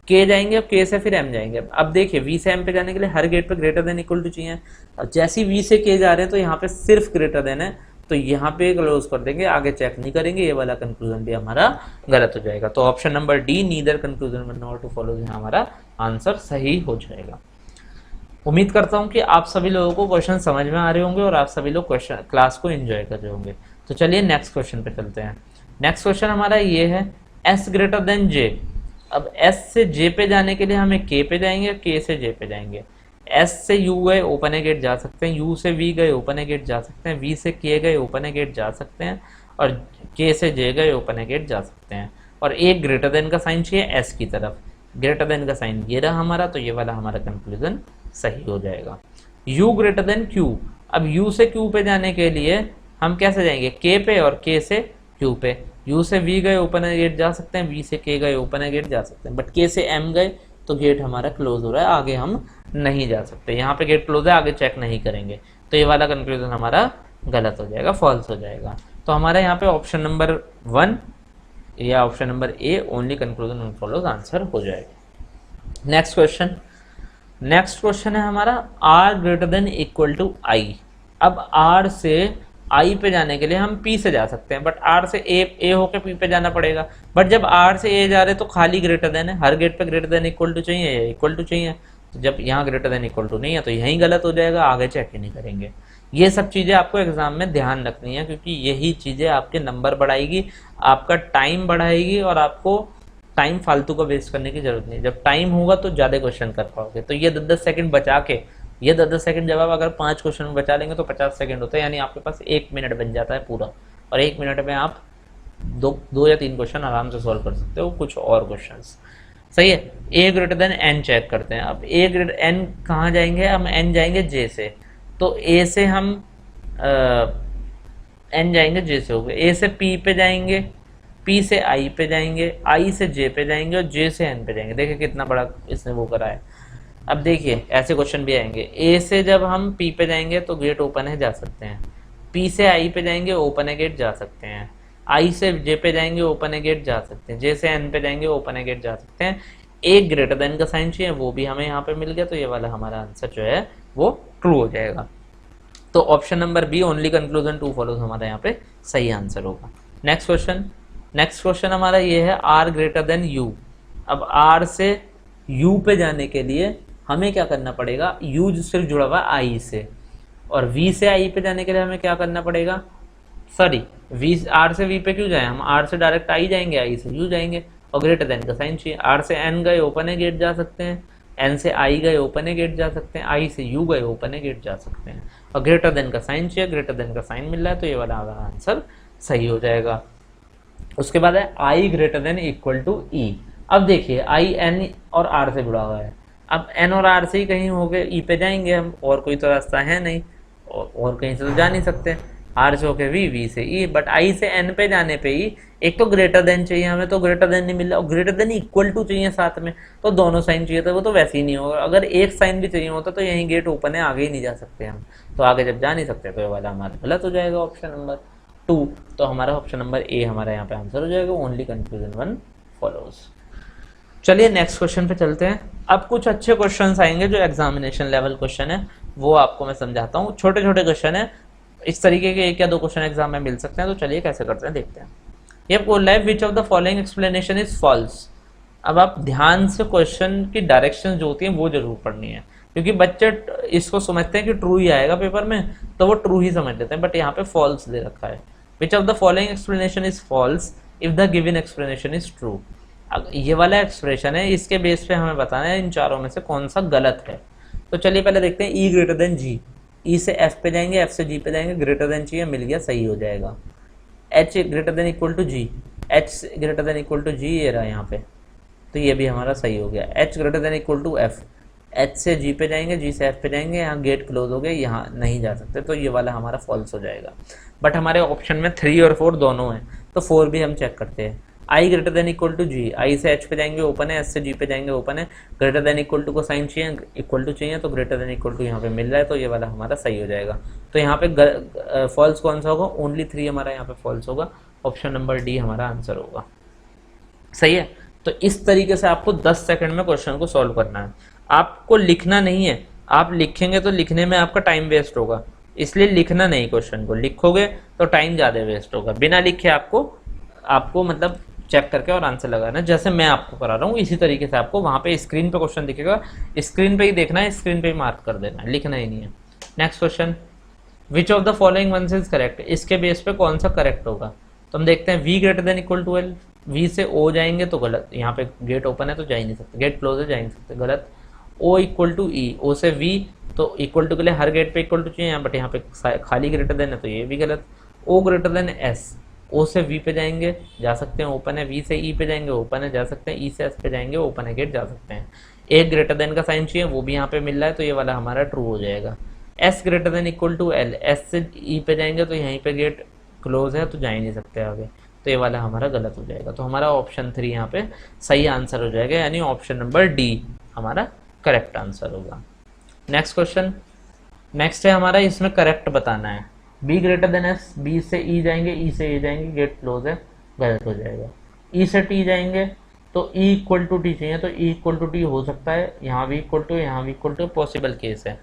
K जाएंगे और K से फिर M जाएंगे। अब देखिए V से M पे जाने के लिए हर गेट पे ग्रेटर देन इक्वल टू चाहिए, अब जैसे ही V से K जा रहे हैं तो यहाँ पे सिर्फ ग्रेटर देन है, तो यहाँ पे क्लोज कर देंगे, आगे चेक नहीं करेंगे, ये वाला कंक्लूजन भी हमारा गलत हो जाएगा। तो option number D, neither conclusion not two follow, हमारा आंसर सही हो जाएगा। उम्मीद करता हूँ कि आप सभी लोगों को क्वेश्चन समझ में आ रहे होंगे और आप सभी लोग क्वेश्चन क्लास को एंजॉय कर रहे होंगे। तो चलिए नेक्स्ट क्वेश्चन पे चलते हैं। नेक्स्ट क्वेश्चन हमारा ये है, S ग्रेटर देन J। अब S से J पे जाने के लिए हमें K पे जाएंगे, K से J पे जाएंगे। S से U गए, ओपन है गेट, जा सकते हैं। U से V गए, ओपन है गेट, जा सकते हैं। V से K गए, ओपन है गेट, जा सकते हैं। और K से J गए, ओपन है गेट, जा सकते हैं। और एक ग्रेटर देन का साइन चाहिए S की तरफ, ग्रेटर देन का साइन ये रहा हमारा, तो ये वाला हमारा कंक्लूजन सही हो जाएगा। U greater than Q। अब U से Q पे जाने के लिए हम कैसे जाएंगे, K पे और K से Q पे। U से V गए, ओपन है गेट, जा सकते हैं। V से K गए, ओपन है गेट, जा सकते हैं। बट K से M गए तो गेट हमारा क्लोज हो रहा है, आगे हम नहीं जा सकते। यहाँ पे गेट क्लोज है, आगे चेक नहीं करेंगे, तो ये वाला कंक्लूजन हमारा गलत हो जाएगा, फॉल्स हो जाएगा। तो हमारा यहाँ पे ऑप्शन नंबर 1 या option number A, only conclusion not follows, answer हो जाएगा। नेक्स्ट क्वेश्चन है हमारा R greater than equal to I। अब R से I पे जाने के लिए हम P से जा सकते हैं, बट R से A होके P पे जाना पड़ेगा। बट जब R से A जा रहे तो खाली ग्रेटर देन है, हर गेट पे ग्रेटर देन इक्वल टू चाहिए, इक्वल टू चाहिए। तो जब यहाँ ग्रेटर देन इक्वल टू नहीं है तो यहीं गलत हो जाएगा, आगे चेक ही नहीं करेंगे। ये सब चीज़ें आपको एग्जाम में ध्यान रखनी है, क्योंकि यही चीज़ें आपके नंबर बढ़ाएगी, आपका टाइम बढ़ाएगी और आपको टाइम फालतू का वेस्ट करने की जरूरत नहीं, जब टाइम होगा तो ज़्यादा क्वेश्चन कर पाओगे। तो ये 10-10 सेकंड बचा के, ये 10-10 सेकंड जब आप अगर 5 क्वेश्चन में बचा लेंगे तो 50 सेकंड होता है, यानी आपके पास 1 मिनट बन जाता है पूरा, और 1 मिनट में आप दो या 3 क्वेश्चन आराम से सॉल्व कर सकते हो, कुछ और क्वेश्चंस। सही है। ए ग्रेटर देन एन चेक करते हैं। अब ए ग्रेटर एन कहाँ जाएंगे, हम एन जाएंगे जे से, तो ए से हम एन जाएंगे जे से हो गए, ए से पी पे जाएंगे, पी से आई पे जाएंगे, आई से जे पे जाएंगे और जे से एन पे जाएंगे। देखिए कितना बड़ा इसने वो करा है। अब देखिए ऐसे क्वेश्चन भी आएंगे, ए से जब हम पी पे जाएंगे तो गेट ओपन है, जा सकते हैं। पी से आई पे जाएंगे, ओपन है गेट, जा सकते हैं। आई से जे पे जाएंगे, ओपन है गेट, जा सकते हैं। जे से एन पे जाएंगे, ओपन है गेट, जा सकते हैं। एक ग्रेटर देन का साइन चाहिए, वो भी हमें यहाँ पे मिल गया, तो ये वाला हमारा आंसर जो है वो ट्रू हो जाएगा। तो option number B only conclusion two follows हमारा यहाँ पे सही आंसर होगा। नेक्स्ट क्वेश्चन हमारा ये है आर ग्रेटर देन यू। अब आर से यू पे जाने के लिए हमें क्या करना पड़ेगा, यू सिर्फ जुड़ा हुआ आई से, और वी से आई पे जाने के लिए हमें क्या करना पड़ेगा, सॉरी वी आर से वी पे क्यों जाए, हम आर से डायरेक्ट आई जाएंगे, आई से यू जाएंगे, और ग्रेटर देन का साइन चाहिए। आर से एन गए, ओपन है गेट, जा सकते हैं। एन से आई गए, ओपन है गेट, जा सकते हैं। आई से यू गए, ओपन है गेट, जा सकते हैं। और ग्रेटर देन का साइन चाहिए, ग्रेटर देन का साइन मिल रहा है, तो ये वाला हमारा आंसर सही हो जाएगा। उसके बाद है आई ग्रेटर देन इक्वल टू ई। अब देखिए आई एन और आर से जुड़ा हुआ है, अब एन और आर से ही कहीं हो गए ई पे जाएंगे हम, और कोई तो रास्ता है नहीं, और कहीं से तो जा नहीं सकते। आर से होके वी, वी से ई, बट आई से एन पे जाने पे ही एक तो ग्रेटर देन चाहिए हमें, तो ग्रेटर देन नहीं मिल रहा, और ग्रेटर देन इक्वल टू चाहिए साथ में, तो दोनों साइन चाहिए, तो वो तो वैसे ही नहीं होगा। अगर एक साइन भी चाहिए होता तो यहीं गेट ओपन है, आगे ही नहीं जा सकते हम, तो आगे जब जा नहीं सकते तो ये वाला हमारा गलत हो जाएगा ऑप्शन नंबर 2। तो हमारा ऑप्शन नंबर ए हमारा यहाँ पे आंसर हो जाएगा, ओनली कंक्लूजन 1 फॉलोज। चलिए नेक्स्ट क्वेश्चन पे चलते हैं। अब कुछ अच्छे क्वेश्चंस आएंगे जो एग्जामिनेशन लेवल क्वेश्चन है, वो आपको मैं समझाता हूँ। छोटे छोटे क्वेश्चन है, इस तरीके के 1 या 2 क्वेश्चन एग्जाम में मिल सकते हैं। तो चलिए कैसे करते हैं देखते हैं। ये बोल रहा है which of the following explanation is false. अब आप ध्यान से क्वेश्चन की डायरेक्शन जो होती है वो जरूर पढ़नी है, क्योंकि बच्चे इसको समझते हैं कि ट्रू ही आएगा पेपर में, तो वो ट्रू ही समझ लेते हैं, बट यहाँ पे फॉल्स दे रखा है। Which of the following explanation is false if the given explanation is true. ये वाला एक्सप्रेशन है, इसके बेस पे हमें बताना है इन चारों में से कौन सा गलत है। तो चलिए पहले देखते हैं ई ग्रेटर देन जी। ई से एफ पे जाएंगे, एफ से जी पे जाएंगे, ग्रेटर देन चाहिए, मिल गया, सही हो जाएगा। H greater than equal to G, H greater than equal to G ये रहा यहाँ पे, तो ये भी हमारा सही हो गया। H greater than equal to F, H से जी पे जाएंगे, जी से एफ पे जाएंगे, यहाँ गेट क्लोज हो गए, यहाँ नहीं जा सकते, तो ये वाला हमारा फॉल्स हो जाएगा। बट हमारे ऑप्शन में 3 और 4 दोनों हैं, तो 4 भी हम चेक करते हैं। I greater than equal to जी, आई से एच पे जाएंगे, ओपन है, एच से जी पे जाएंगे, ओपन है। ग्रेटर देन इक्वल टू को साइन चाहिए, इक्वल टू चाहिए, तो ग्रेटर देन इक्वल टू यहाँ पे मिल रहा है, तो ये वाला हमारा सही हो जाएगा। तो यहाँ पे फॉल्स कौन सा होगा, ओनली 3 हमारा यहाँ पे फॉल्स होगा, ऑप्शन नंबर डी हमारा आंसर होगा। सही है। तो इस तरीके से आपको 10 सेकंड में क्वेश्चन को सॉल्व करना है। आपको लिखना नहीं है, आप लिखेंगे तो लिखने में आपका टाइम वेस्ट होगा, इसलिए लिखना नहीं, क्वेश्चन को लिखोगे तो टाइम ज़्यादा वेस्ट होगा। बिना लिखे आपको मतलब चेक करके और आंसर लगाना, जैसे मैं आपको करा रहा हूँ इसी तरीके से आपको वहाँ पे स्क्रीन पे क्वेश्चन दिखेगा, स्क्रीन पे ही देखना है, स्क्रीन पे ही मार्क कर देना है, लिखना ही नहीं है। Next question, which of the following ones is correct. इसके बेस पे कौन सा करेक्ट होगा, तो हम देखते हैं। V greater than equal to L, V से ओ जाएंगे तो गलत, यहाँ पे गेट ओपन है तो जा ही नहीं सकते, गेट क्लोज है जा ही नहीं सकते, गलत। ओ इक्वल टू ई, ओ से वी, तो इक्वल टू के लिए हर गेट पे इक्वल टू चाहिए, बट यहाँ पे खाली ग्रेटर देन है तो ये भी गलत। ओ ग्रेटर देन एस, ओ से वी पे जाएंगे जा सकते हैं, ओपन है। वी से ई पे जाएंगे, ओपन है, जा सकते हैं। ई से एस पे जाएंगे, ओपन है गेट, जा सकते हैं। एक ग्रेटर देन का साइन चाहिए, वो भी यहाँ पे मिल रहा है, तो ये वाला हमारा ट्रू हो जाएगा। S greater than equal to L, S से ई पे जाएंगे तो यहीं पे गेट क्लोज है तो जा ही नहीं सकते आगे, तो ये वाला हमारा गलत हो जाएगा। तो हमारा ऑप्शन 3 यहाँ पे सही आंसर हो जाएगा, यानी ऑप्शन नंबर डी हमारा करेक्ट आंसर होगा। नेक्स्ट क्वेश्चन, नेक्स्ट है हमारा, इसमें करेक्ट बताना है। B greater than S, B से ई जाएंगे, ई से ए जाएंगे, गेट क्लोज है, गलत हो जाएगा। ई से टी जाएंगे तो ई इक्वल टू टी चाहिए, तो ई इक्वल टू टी हो सकता है, यहाँ भी इक्वल टू, यहाँ भी इक्वल टू, पॉसिबल केस है।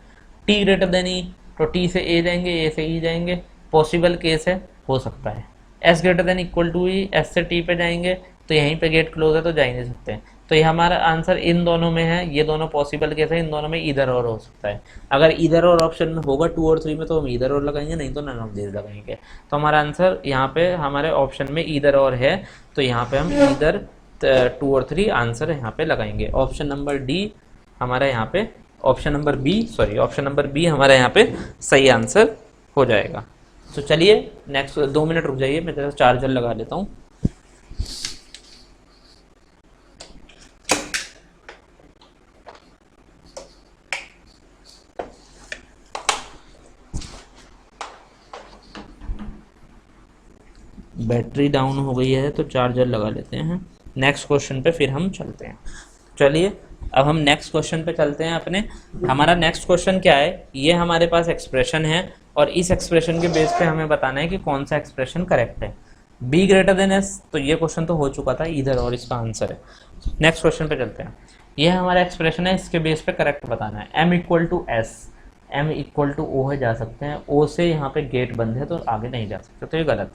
टी ग्रेटर देन ई, तो टी से ए जाएंगे, ए से ई जाएंगे, पॉसिबल केस है, हो सकता है। S greater than equal to E, S से टी पे जाएंगे तो यहीं पे गेट क्लोज है तो जा ही नहीं सकते, तो ये हमारा आंसर इन दोनों में है, ये दोनों पॉसिबल केस है, इन दोनों में इधर और हो सकता है। अगर इधर और ऑप्शन में होगा 2 और 3 में तो हम इधर और लगाएंगे, नहीं तो नन ऑफ दिस लगाएंगे। तो हमारा आंसर यहाँ पे हमारे ऑप्शन में इधर और है, तो यहाँ पे हम इधर 2 और 3 आंसर यहाँ पे लगाएंगे। ऑप्शन नंबर डी हमारा यहाँ पे, ऑप्शन नंबर बी हमारा यहाँ पे सही आंसर हो जाएगा। तो चलिए नेक्स्ट, 2 मिनट रुक जाइए, मैं जरा चार्जर लगा लेता हूँ। बैटरी डाउन हो गई है तो चार्जर लगा लेते हैं। नेक्स्ट क्वेश्चन पे फिर हम चलते हैं। चलिए अब हम नेक्स्ट क्वेश्चन पे चलते हैं अपने। हमारा नेक्स्ट क्वेश्चन क्या है, ये हमारे पास एक्सप्रेशन है और इस एक्सप्रेशन के बेस पे हमें बताना है कि कौन सा एक्सप्रेशन करेक्ट है। b ग्रेटर देन s, तो ये क्वेश्चन तो हो चुका था इधर और इसका आंसर है। नेक्स्ट क्वेश्चन पे चलते हैं। ये हमारा एक्सप्रेशन है, इसके बेस पे करेक्ट बताना है। m equal to S, m equal to O है, जा सकते हैं o से, यहाँ पे गेट बंद है तो आगे नहीं जा सकते, तो ये गलत।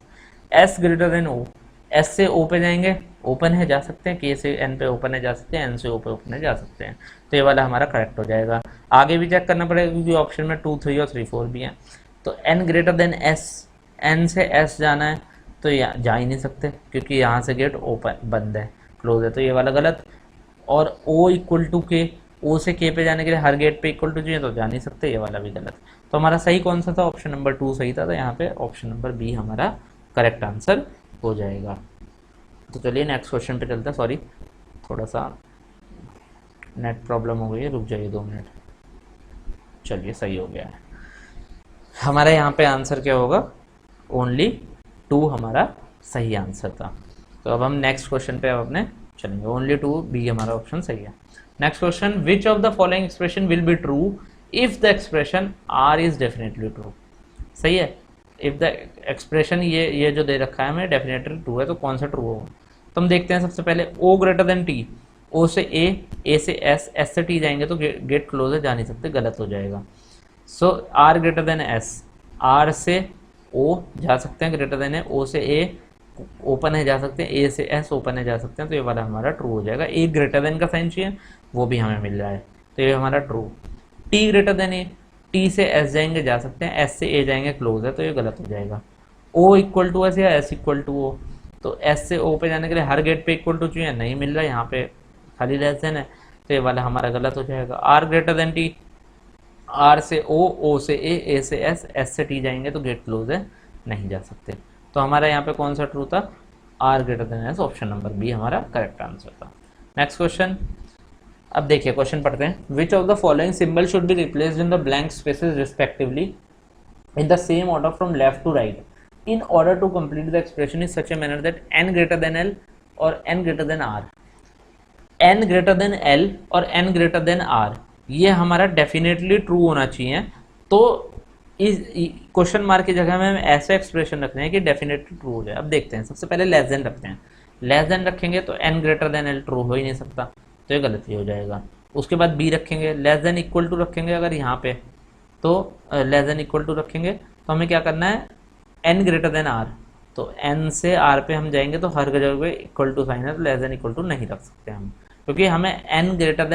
s greater then o, s से o पे जाएंगे, ओपन है जा सकते हैं, k से n पे ओपन है जा सकते हैं, n से o पे ओपन है जा सकते हैं, तो ये वाला हमारा करेक्ट हो जाएगा। आगे भी चेक करना पड़ेगा क्योंकि ऑप्शन में 2, 3 और 3, 4 भी हैं। तो n greater than s, n से s जाना है तो यहाँ जा ही नहीं सकते क्योंकि यहाँ से गेट ओपन बंद है, क्लोज है, तो ये वाला गलत। और o equal to k, o से k पे जाने के लिए हर गेट पे इक्वल टू चाहिए तो जा नहीं सकते, ये वाला भी गलत। तो हमारा सही कौन सा था, ऑप्शन नंबर 2 सही था, तो यहाँ पे ऑप्शन नंबर बी हमारा करेक्ट आंसर हो जाएगा। तो चलिए नेक्स्ट क्वेश्चन पे चलते हैं। सॉरी, थोड़ा सा नेट प्रॉब्लम हो गई है, रुक जाइए 2 मिनट। चलिए सही हो गया है। हमारा यहाँ पे आंसर क्या होगा, ओनली 2 हमारा सही आंसर था। तो अब हम नेक्स्ट क्वेश्चन पे अब अपने चलेंगे। ओनली 2, बी हमारा ऑप्शन सही है। Next question, which of the following expression will be true if the expression R is definitely true. सही है, इफ द एक्सप्रेशन ये जो दे रखा है हमें डेफिनेटली ट्रू है, तो कौन सा ट्रू होगा। तो हम देखते हैं सबसे पहले o greater than t, o से a से s, s से t जाएंगे तो गेट क्लोज है, जा नहीं सकते, गलत हो जाएगा। सो r greater than s, r से o जा सकते हैं, ग्रेटर देन है, o से a ओपन है जा सकते हैं, a से s ओपन है जा सकते हैं, तो ये वाला हमारा ट्रू हो जाएगा। a ग्रेटर देन का साइन चाहिए, वो भी हमें मिल रहा है, तो ये हमारा true. t greater than a, t से s जाएंगे जा सकते हैं, s से a जाएंगे, क्लोज है, तो ये गलत हो जाएगा। o इक्वल टू s या s इक्वल टू o, तो s से o पे जाने के लिए हर गेट पे इक्वल टू चाहिए, नहीं मिल रहा है, यहाँ पे खाली लेस देन है, तो ये वाला हमारा गलत हो जाएगा। r greater then t, r से o, o से a से s, s से t जाएंगे तो गेट क्लोज है, नहीं जा सकते। तो हमारा यहाँ पे कौन सा ट्रू था, r greater than s, option number B हमारा करेक्ट आंसर था। नेक्स्ट क्वेश्चन, अब देखिए क्वेश्चन पढ़ते हैं। Which of the following symbol should be replaced in the blank spaces respectively in the same order from left to right in order to complete the expression in such a manner that n greater than l और n greater than r, n greater than l और n greater than r ये हमारा definitely true होना चाहिए। तो इस question mark की जगह में हम ऐसे एक्सप्रेशन रखते हैं कि डेफिनेटली ट्रू हो जाए। अब देखते हैं, सबसे पहले लेस देन रखते हैं। लेस देन रखेंगे तो n greater then l true हो ही नहीं सकता, तो ये गलत ही हो जाएगा। उसके बाद b रखेंगे, लेस देन इक्वल टू रखेंगे अगर यहाँ पे, तो लेस देन इक्वल टू रखेंगे तो हमें क्या करना है, n ग्रेटर देन r, तो n से r पे हम जाएंगे तो हर जगह पे इक्वल टू साइन है, तो लेस देन इक्वल टू नहीं रख सकते हम, क्योंकि हमें n greater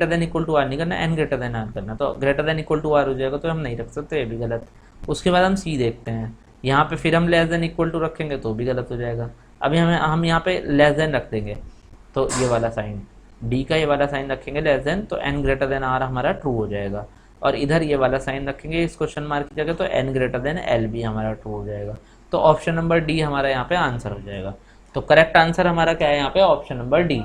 than equal to r नहीं करना, n ग्रेटर देन r करना, तो greater than equal to r हो जाएगा, तो हम नहीं रख सकते, ये भी गलत। उसके बाद हम c देखते हैं, यहाँ पे फिर हम लेस देन इक्वल टू रखेंगे तो भी गलत हो जाएगा। अभी हम यहाँ पे लेस देन रख देंगे, तो ये वाला साइन d का ये वाला साइन रखेंगे लेस देन, तो n ग्रेटर देन r हमारा ट्रू हो जाएगा। और इधर ये वाला साइन रखेंगे इस क्वेश्चन मार्क की जगह, तो n ग्रेटर देन l भी हमारा ट्रू हो जाएगा। तो ऑप्शन नंबर डी हमारा यहाँ पे आंसर हो जाएगा। तो करेक्ट आंसर हमारा क्या है यहाँ पे, ऑप्शन नंबर डी।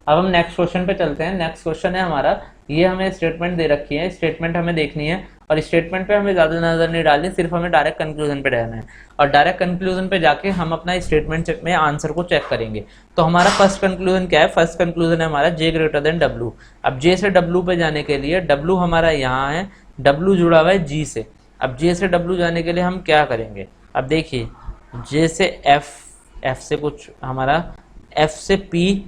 अब हम नेक्स्ट क्वेश्चन पे चलते हैं। नेक्स्ट क्वेश्चन है हमारा, ये हमें स्टेटमेंट दे रखी है, स्टेटमेंट हमें देखनी है और स्टेटमेंट पे हमें ज़्यादा नजर नहीं डालनी, सिर्फ हमें डायरेक्ट कंक्लूजन पे रहना है और डायरेक्ट कंक्लूजन पे जाके हम अपना स्टेटमेंट में आंसर को चेक करेंगे। तो हमारा फर्स्ट कंक्लूजन क्या है, फर्स्ट कंक्लूजन है हमारा जे ग्रेटर देन डब्ल्यू। अब जे से डब्ल्यू पे जाने के लिए डब्ल्यू हमारा यहाँ है, डब्ल्यू जुड़ा हुआ है जी से। अब जे से डब्ल्यू जाने के लिए हम क्या करेंगे, अब देखिए जे से एफ, एफ से कुछ हमारा एफ से पी,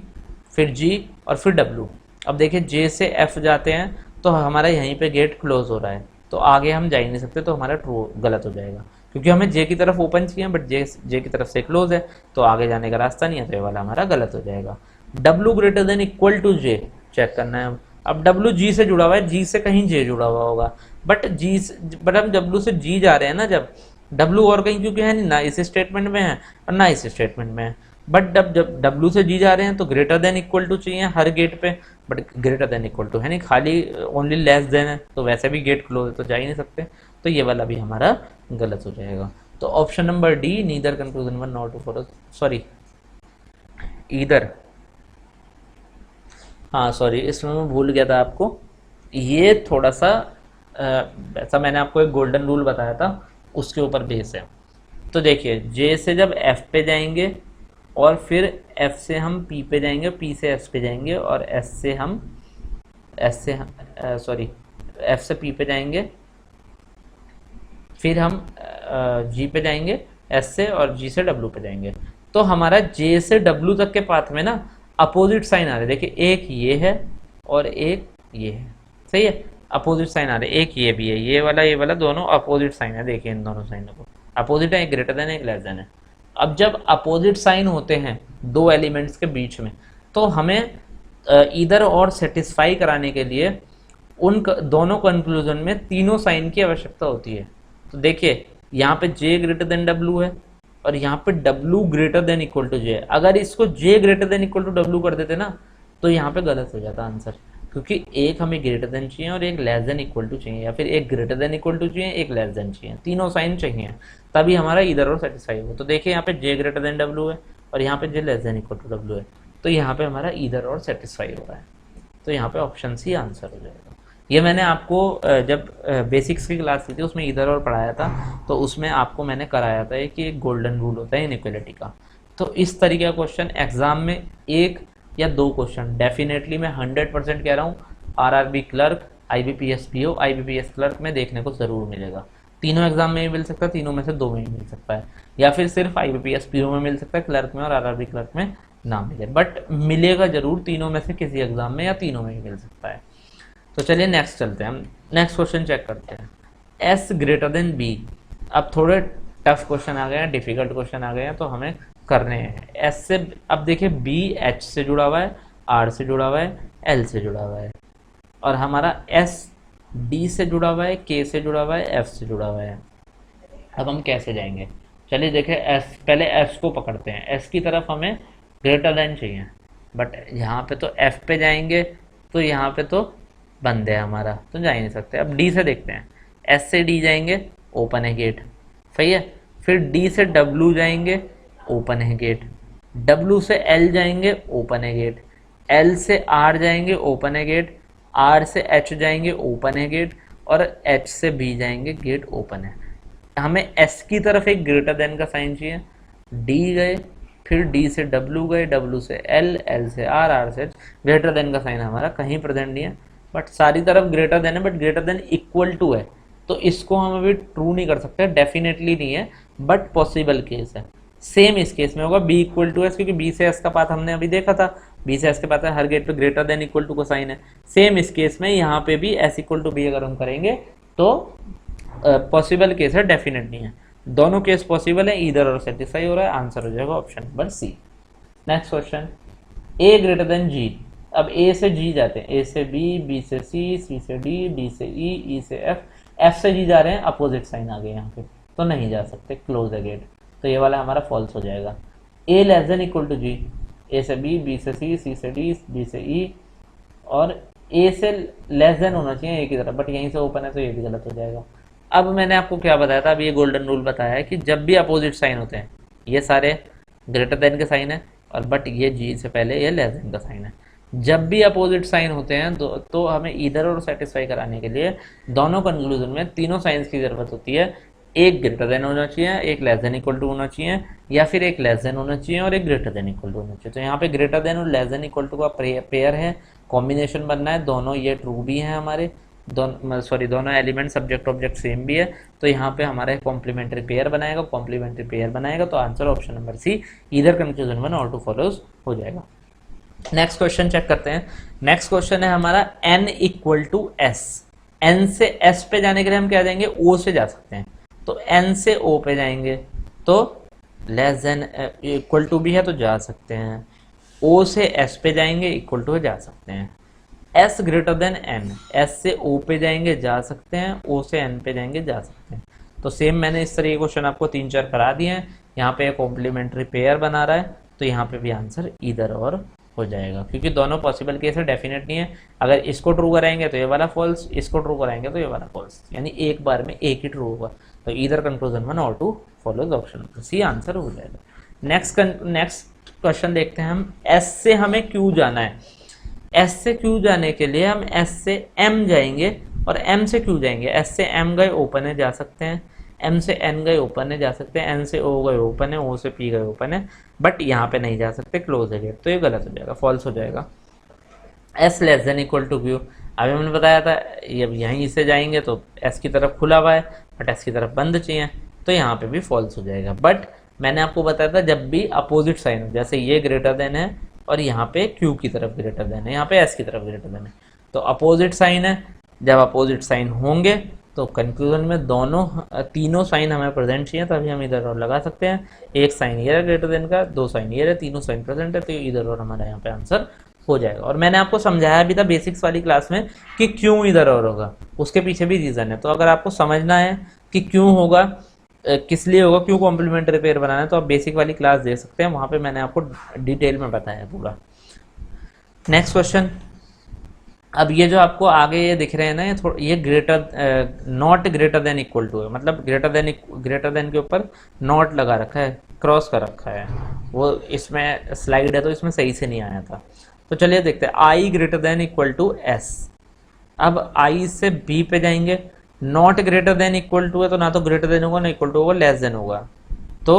फिर जी और फिर डब्ल्यू। अब देखिए जे से एफ जाते हैं तो हमारा यहीं पे गेट क्लोज हो रहा है, तो आगे हम जा ही नहीं सकते, तो हमारा ट्रू गलत हो जाएगा, क्योंकि हमें जे की तरफ ओपन चाहिए बट जे की तरफ से क्लोज है, तो आगे जाने का रास्ता नहीं है, तो ये वाला हमारा गलत हो जाएगा। W greater than equal to J check करना है। अब डब्ल्यू जी से जुड़ा हुआ है, जी से कहीं जे जुड़ा हुआ होगा, बट हम डब्ल्यू से जी जा रहे हैं ना, जब डब्ल्यू और कहीं क्योंकि है नहीं, ना इस स्टेटमेंट में है और ना इस स्टेटमेंट में है, बट जब डब्ल्यू से जी जा रहे हैं तो ग्रेटर देन इक्वल टू चाहिए हर गेट पे, but greater than equal to है नहीं, खाली ओनली लेस देन है, तो वैसे भी गेट क्लोज है तो जा ही नहीं सकते, तो ये वाला भी हमारा गलत हो जाएगा। तो option number D, neither conclusion one not two follow, sorry either, हाँ सॉरी इसमें मैं भूल गया था आपको, ये थोड़ा सा ऐसा मैंने आपको एक गोल्डन रूल बताया था उसके ऊपर बेस है। तो देखिए जे से जब एफ पे जाएंगे और फिर एफ से हम पी पे जाएंगे, पी से एस पे जाएंगे और एस से सॉरी एफ से पी पे जाएंगे, फिर हम जी पे जाएंगे एस से और जी से डब्ल्यू पे जाएंगे, तो हमारा जे से डब्ल्यू तक के पाथ में ना अपोजिट साइन आ रहे, देखिए एक ये है और एक ये है, सही है, अपोजिट साइन आ रहे, एक ये भी है, ये वाला दोनों अपोजिट साइन है, देखिए इन दोनों साइनों को अपोजिट है, एक ग्रेटर देन एक लेस देन है। अब जब अपोजिट साइन होते हैं दो एलिमेंट्स के बीच में, तो हमें इधर और सेटिस्फाई कराने के लिए उन दोनों कंक्लूजन में तीनों साइन की आवश्यकता होती है। तो देखिए यहाँ पे J ग्रेटर देन W है और यहाँ पे W greater than equal to J है, अगर इसको J greater than equal to W कर देते ना तो यहाँ पे गलत हो जाता आंसर, क्योंकि एक हमें ग्रेटर देन चाहिए और एक लेस देन इक्वल टू चाहिए, या फिर एक ग्रेटर देन इक्वल टू चाहिए एक लेस देन चाहिए, तीनों साइन चाहिए तभी हमारा इधर और सेटिस्फाई हो। तो देखिए यहाँ पे J ग्रेटर देन W है और यहाँ पे J less than equal to W है, तो यहाँ पे हमारा इधर और सेटिस्फाई हो रहा है, तो यहाँ पे ऑप्शन सी आंसर हो जाएगा। ये मैंने आपको जब बेसिक्स की क्लास की थी उसमें इधर और पढ़ाया था, तो उसमें आपको मैंने कराया था कि एक गोल्डन रूल होता है इनइक्वालिटी का। तो इस तरीके का क्वेश्चन एग्जाम में एक या दो क्वेश्चन डेफिनेटली मैं 100% कह रहा हूँ RRB clerk, IBPS PO, IBPS clerk में देखने को ज़रूर मिलेगा। तीनों एग्जाम में भी मिल सकता है, तीनों में से दो में ही मिल सकता है, या फिर सिर्फ आईबीपीएस पीओ में मिल सकता है, क्लर्क में और आरआरबी क्लर्क में ना मिले, बट मिलेगा जरूर तीनों में से किसी एग्जाम में या तीनों में ही मिल सकता है। तो चलिए नेक्स्ट चलते हैं, हम नेक्स्ट क्वेश्चन चेक करते हैं। एस ग्रेटर देन बी, अब थोड़े टफ क्वेश्चन आ गए हैं, डिफिकल्ट क्वेश्चन आ गए हैं, तो हमें करने हैं। एस से अब देखिए बी एच से जुड़ा हुआ है, आर से जुड़ा हुआ है, एल से जुड़ा हुआ है, और हमारा एस डी से जुड़ा हुआ है, के से जुड़ा हुआ है, एफ से जुड़ा हुआ है। अब हम कैसे जाएंगे, चलिए देखिए एस, पहले एस को पकड़ते हैं, एस की तरफ हमें ग्रेटर देन चाहिए, बट यहाँ पे तो एफ पे जाएंगे तो यहाँ पे तो बंद है हमारा, तो जा ही नहीं सकते। अब डी से देखते हैं, एस से डी जाएंगे ओपन है गेट, सही है, फिर डी से डब्ल्यू जाएंगे ओपन है गेट, डब्ल्यू से एल जाएंगे ओपन है गेट, एल से आर जाएंगे ओपन है गेट, आर से एच जाएंगे ओपन है गेट, और एच से बी जाएंगे गेट ओपन है। हमें एस की तरफ एक ग्रेटर देन का साइन चाहिए, डी गए, फिर डी से डब्ल्यू गए, डब्ल्यू से एल, एल से आर, आर से एच, ग्रेटर देन का साइन हमारा कहीं प्रेजेंट नहीं है, बट सारी तरफ ग्रेटर देन है, but greater than equal to है, तो इसको हम अभी ट्रू नहीं कर सकते, डेफिनेटली नहीं है, बट पॉसिबल केस है। सेम इस केस में होगा बी इक्वल टू एस, क्योंकि बी से एस का पाथ हमने अभी देखा था, बी से एस के पाथ है, हर गेट पे ग्रेटर देन इक्वल टू का साइन है। सेम इस केस में यहाँ पे भी एस इक्वल टू बी अगर हम करेंगे तो पॉसिबल केस है, डेफिनेट नहीं है। दोनों केस पॉसिबल है, इधर और सेटिस्फाई हो रहा है, आंसर हो जाएगा option number C. Next question, A greater than G, अब ए से जी जाते हैं, ए से बी, बी से सी, सी से डी, डी से ई, ई से एफ, एफ से जी जा रहे हैं, अपोजिट साइन आ गए यहाँ पे, तो नहीं जा सकते, क्लोज है गेट, तो ये वाला हमारा फॉल्स हो जाएगा। ए लेस देन इक्वल टू जी, ए से बी से सी, सी से डी, डी से ई, और ए से लेस देन होना चाहिए ए की तरफ, बट यहीं से ओपन है तो ये भी गलत हो जाएगा। अब मैंने आपको क्या बताया था, अब ये गोल्डन रूल बताया है कि जब भी अपोजिट साइन होते हैं, ये सारे ग्रेटर देन के साइन है, और बट ये जी से पहले ये लेस देन का साइन है, जब भी अपोजिट साइन होते हैं तो हमें इधर और सेटिस्फाई कराने के लिए दोनों कंक्लूजन में तीनों साइंस की ज़रूरत होती है, एक ग्रेटर देन होना चाहिए, एक लेस देन इक्वल टू होना चाहिए, या फिर एक लेस देन होना चाहिए और एक ग्रेटर देन इक्वल टू होना चाहिए। तो यहाँ पे ग्रेटर देन और लेस देन इक्वल टू का पेयर है, कॉम्बिनेशन बनना है, दोनों ये ट्रू भी हैं हमारे, दोनों एलिमेंट सब्जेक्ट ऑब्जेक्ट सेम भी है, तो यहाँ पे हमारा कॉम्प्लीमेंट्री पेयर बनाएगा, कॉम्प्लीमेंट्री पेयर बनाएगा, तो आंसर ऑप्शन नंबर सी, इधर कंक्लूजन वन और टू फॉलोज हो जाएगा। नेक्स्ट क्वेश्चन चेक करते हैं। नेक्स्ट क्वेश्चन है हमारा n equal to S, n से s पे जाने के लिए हम क्या जाएंगे, o से जा सकते हैं, तो n से o पे जाएंगे तो लेस देन इक्वल टू भी है तो जा सकते हैं, o से s पे जाएंगे इक्वल टू जा सकते हैं, s greater then n, s से o पे जाएंगे जा सकते हैं, o से n पे जाएंगे जा सकते हैं। तो सेम मैंने इस तरह के क्वेश्चन आपको 3-4 करा दिए हैं, यहाँ पे कॉम्प्लीमेंट्री पेयर बना रहा है, तो यहाँ पे भी आंसर ईदर और हो जाएगा, क्योंकि दोनों पॉसिबल केस है, डेफिनेट नहीं है। अगर इसको ट्रू कराएंगे तो ये वाला फॉल्स, इसको ट्रू कराएंगे तो ये वाला फॉल्स, यानी एक बार में एक ही ट्रू होगा। तो ईदर कंक्लूजन 1 और 2 फॉलोज ऑप्शन सी आंसर हो जाएगा। नेक्स्ट क्वेश्चन देखते हैं हम। एस से हमें क्यू जाना है। एस से क्यू जाने के लिए हम एस से एम जाएंगे और एम से क्यू जाएंगे। एस से एम गए ओपन है जा सकते हैं, एम से एन गए ओपन है जा सकते हैं, एन से ओ गए ओपन है, ओ से पी गए ओपन है, बट यहाँ पे नहीं जा सकते, क्लोज है गेट। तो ये गलत हो जाएगा, फॉल्स हो जाएगा। S less than equal to Q, अभी हमने बताया था अब यहीं से जाएंगे तो एस की तरफ खुला हुआ है बट एस की तरफ बंद चाहिए, तो यहाँ पे भी फॉल्स हो जाएगा। बट मैंने आपको बताया था जब भी अपोजिट साइन हो, जैसे ये ग्रेटर देन है और यहाँ पे क्यू की तरफ ग्रेटर देन है, यहाँ पे एस की तरफ ग्रेटर देन है, तो अपोजिट साइन है। जब अपोजिट साइन होंगे तो कंक्लूजन में तीनों साइन हमें प्रेजेंट चाहिए, तभी हम इधर और लगा सकते हैं। एक साइन ये है ग्रेटर देन का, दो साइन ये है, तीनों साइन प्रेजेंट है, तो इधर और हमारा यहाँ पे आंसर हो जाएगा। और मैंने आपको समझाया भी था बेसिक्स वाली क्लास में कि क्यों इधर और होगा, उसके पीछे भी रीज़न है। तो अगर आपको समझना है कि क्यों होगा, किस लिए होगा, क्यों कॉम्प्लीमेंट्री पेयर बनाना है, तो आप बेसिक वाली क्लास दे सकते हैं, वहाँ पे मैंने आपको डिटेल में बताया पूरा। Next question. अब ये जो आपको आगे ये दिख रहे हैं ना, ये not greater than equal to है, मतलब ग्रेटर देन के ऊपर नॉट लगा रखा है, क्रॉस कर रखा है, वो इसमें स्लाइड है तो इसमें सही से नहीं आया था। तो चलिए देखते हैं, I greater than equal to S. अब आई से बी पे जाएंगे, not greater than equal to है तो ना तो ग्रेटर देन होगा ना इक्वल टू होगा, लेस देन होगा। तो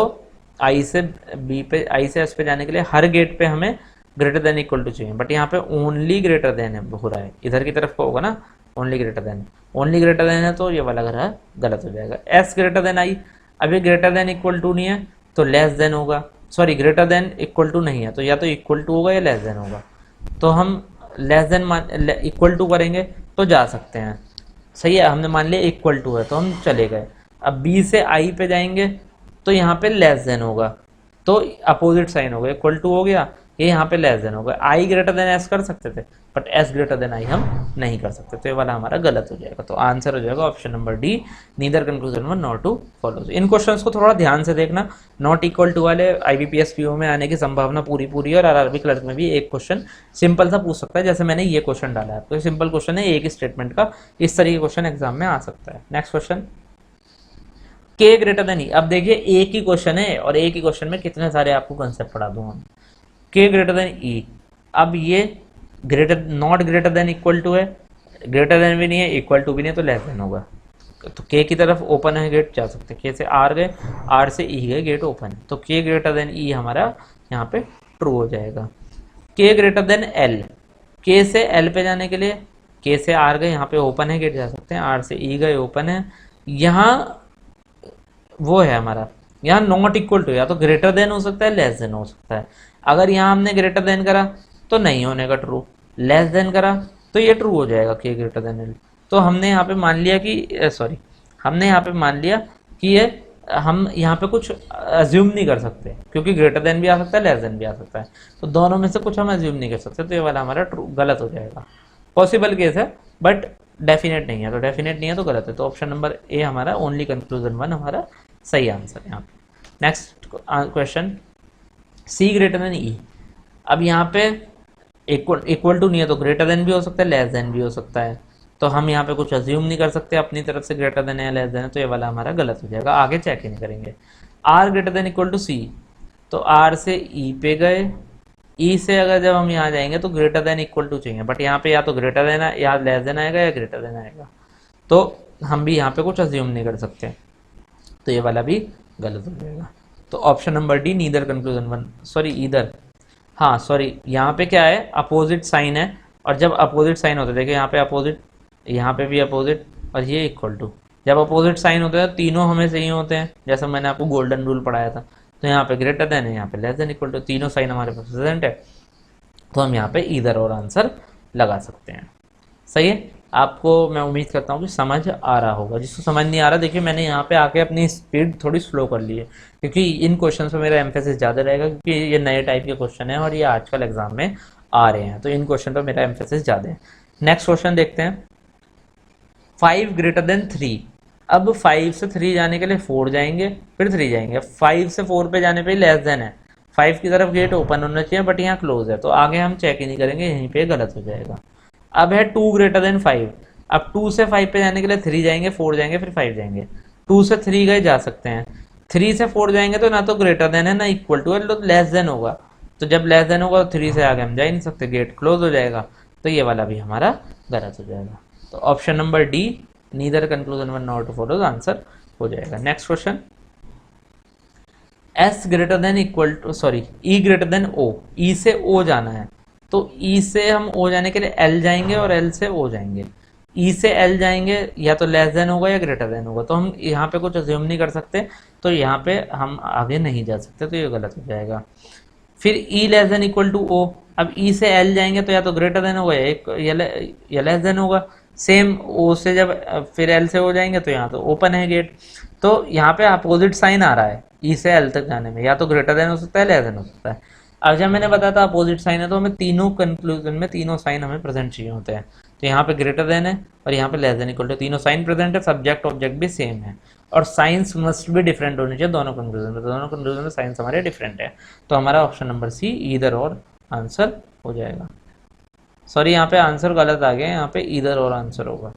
आई से बी पे, आई से एस पे जाने के लिए हर गेट पे हमें ग्रेटर देन इक्वल टू चाहिए, बट यहाँ पे ओनली ग्रेटर देन हो रहा है, इधर की तरफ का होगा ना ओनली ग्रेटर देन है, तो ये वाला गलत हो जाएगा। एस ग्रेटर देन आई, अभी ग्रेटर देन इक्वल टू नहीं है तो लेस देन होगा, sorry greater than equal to नहीं है तो या तो इक्वल टू होगा या लेस देन होगा। तो हम लेस देन इक्वल टू करेंगे तो जा सकते हैं, सही है, हमने मान लिया इक्वल टू है तो हम चले गए। अब बी से आई पे जाएंगे तो यहाँ पे लेस देन होगा, तो अपोजिट साइन हो गया, इक्वल टू हो गया, ये यहाँ पे लेस देन होगा। आई ग्रेटर देन एस कर सकते थे but S greater than I हम नहीं कर सकते, तो ये वाला हमारा गलत हो जाएगा। तो आंसर हो जाएगा option number D, neither conclusion one not two follows. In questions को थोड़ा ध्यान से देखना, नॉट इक्वल टू वाले आईबीपीएस पीओ में आने की संभावना पूरी है, और आरआरबी क्लर्क में भी एक क्वेश्चन सिंपल सा पूछ सकता है, जैसे मैंने ये क्वेश्चन डाला है, तो सिंपल क्वेश्चन है, एक स्टेटमेंट का, इस तरीके क्वेश्चन एग्जाम में आ सकता है। नेक्स्ट क्वेश्चन, के ग्रेटर देन ई। अब देखिए एक ही क्वेश्चन है और एक ही क्वेश्चन में कितने सारे आपको कंसेप्ट पढ़ा दूं हम। के ग्रेटर देन ई, अब ये not greater than equal to है, ग्रेटर देन भी नहीं है, इक्वल टू भी नहीं है, तो लेस देन होगा। तो के की तरफ ओपन है गेट, जा सकते हैं, के से आर गए, आर से ई गए, गेट ओपन है, तो के ग्रेटर देन ई हमारा यहाँ पे ट्रू हो जाएगा। के ग्रेटर देन एल, के से एल पे जाने के लिए के से आर गए, यहाँ पे ओपन है गेट, जा सकते हैं, आर से ई गए, ओपन है, यहाँ वो है हमारा, यहाँ नॉट इक्वल टू, या तो ग्रेटर देन हो सकता है, लेस देन हो सकता है। अगर यहाँ हमने ग्रेटर देन करा तो नहीं होने का ट्रू, लेस देन करा तो ये ट्रू हो जाएगा, के ग्रेटर देन एल। तो हमने यहाँ पे मान लिया कि हमने यहाँ पे मान लिया कि ये हम यहाँ पे कुछ अज्यूम नहीं कर सकते, क्योंकि ग्रेटर देन भी आ सकता है, लेस देन भी आ सकता है, तो दोनों में से कुछ हम अज्यूम नहीं कर सकते, तो ये वाला हमारा ट्रू गलत हो जाएगा। पॉसिबल केस है बट डेफिनेट नहीं है, तो डेफिनेट नहीं है तो गलत है, तो ऑप्शन नंबर ए हमारा ओनली कंक्लूजन वन हमारा सही आंसर है यहाँ पे। Next question, C greater then E. अब यहाँ पे इक्वल टू नहीं है तो ग्रेटर देन भी हो सकता है, लेस देन भी हो सकता है, तो हम यहाँ पे कुछ अज्यूम नहीं कर सकते अपनी तरफ से ग्रेटर देन है या लेस देन है, तो ये वाला हमारा गलत हो जाएगा, आगे चेक ही नहीं करेंगे। R greater than equal to C, तो आर से ई पे गए, ई से अगर जब हम यहाँ जाएंगे तो ग्रेटर देन इक्वल टू चाहिए, बट यहाँ पे या तो ग्रेटर देन या लेस देन आएगा या ग्रेटर देन आएगा, तो हम भी यहाँ पे कुछ अज्यूम नहीं कर सकते, तो ये वाला भी गलत हो जाएगा। तो option number D, neither conclusion one, sorry either, हाँ सॉरी, यहाँ पे क्या है, अपोजिट साइन है, और जब अपोजिट साइन होते हैं, देखिए यहाँ पे अपोजिट, यहाँ पे भी अपोजिट, और ये इक्वल टू, जब अपोजिट साइन होते हैं तीनों हमें सही होते हैं, जैसा मैंने आपको गोल्डन रूल पढ़ाया था, तो यहाँ पे ग्रेटर देन है, यहाँ पे लेस देन इक्वल टू, तीनों साइन हमारे पास प्रेजेंट है, तो हम यहाँ पे ईदर और आंसर लगा सकते हैं। सही है, आपको मैं उम्मीद करता हूँ कि समझ आ रहा होगा। जिसको समझ नहीं आ रहा, देखिए मैंने यहाँ पे आके अपनी स्पीड थोड़ी स्लो कर ली है, क्योंकि इन क्वेश्चन पे मेरा एम्फेसिस ज़्यादा रहेगा, क्योंकि ये नए टाइप के क्वेश्चन हैं और ये आजकल एग्जाम में आ रहे हैं, तो इन क्वेश्चन पर मेरा एम्फेसिस ज़्यादा है। नेक्स्ट क्वेश्चन देखते हैं, 5 ग्रेटर देन 3। अब 5 से 3 जाने के लिए 4 जाएंगे, फिर 3 जाएंगे, 5 से 4 पे जाने पे लेस देन है, 5 की तरफ गेट ओपन होना चाहिए बट यहाँ क्लोज है, तो आगे हम चेक ही नहीं करेंगे, यहीं पे गलत हो जाएगा। अब है 2 ग्रेटर देन 5। अब 2 से 5 पे जाने के लिए 3 जाएंगे, 4 जाएंगे, फिर 5 जाएंगे। 2 से 3 गए, जा सकते हैं। 3 से 4 जाएंगे तो ना तो ग्रेटर देन है ना इक्वल टू है, तो लेस देन होगा। तो जब लेस देन होगा तो 3 से आगे हम जा ही नहीं सकते, गेट क्लोज हो जाएगा। तो ये वाला भी हमारा गलत हो जाएगा। तो option number D, neither conclusion one not follows, answer हो जाएगा। Next question, S greater than equal to sorry E greater than O, E से ओ जाना है। तो ई से हम ओ जाने के लिए एल जाएंगे और एल से ओ जाएंगे। ई से एल जाएंगे, या तो लेस देन होगा या ग्रेटर देन होगा, तो हम यहाँ पे कुछ अज्यूम नहीं कर सकते, तो यहाँ पे हम आगे नहीं जा सकते, तो ये गलत हो जाएगा। फिर E less than equal to O, अब ई से एल जाएंगे तो या तो ग्रेटर देन होगा या लेस देन होगा। सेम ओ से जब फिर एल से हो जाएंगे तो यहाँ तो ओपन है गेट, तो यहाँ पे अपोजिट साइन आ रहा है ई से एल तक जाने में, या तो ग्रेटर देन हो सकता है, लेस देन हो सकता है। अब जब मैंने बताया था अपोजिट साइन है, तो हमें तीनों कंक्लूजन में तीनों साइन हमें प्रेजेंट चाहिए होते हैं। तो यहाँ पे ग्रेटर देन है और यहाँ पे लेस देन इक्वल टू, तीनों साइन प्रेजेंट है, सब्जेक्ट ऑब्जेक्ट भी सेम है, और साइंस मस्ट भी डिफरेंट होनी चाहिए दोनों कंक्लूजन में, तो दोनों कंक्लूजन में साइंस हमारे डिफरेंट है। तो हमारा ऑप्शन नंबर सी ईदर और आंसर हो जाएगा। सॉरी, यहाँ पे आंसर गलत आ गया, यहाँ पे ईदर और आंसर होगा।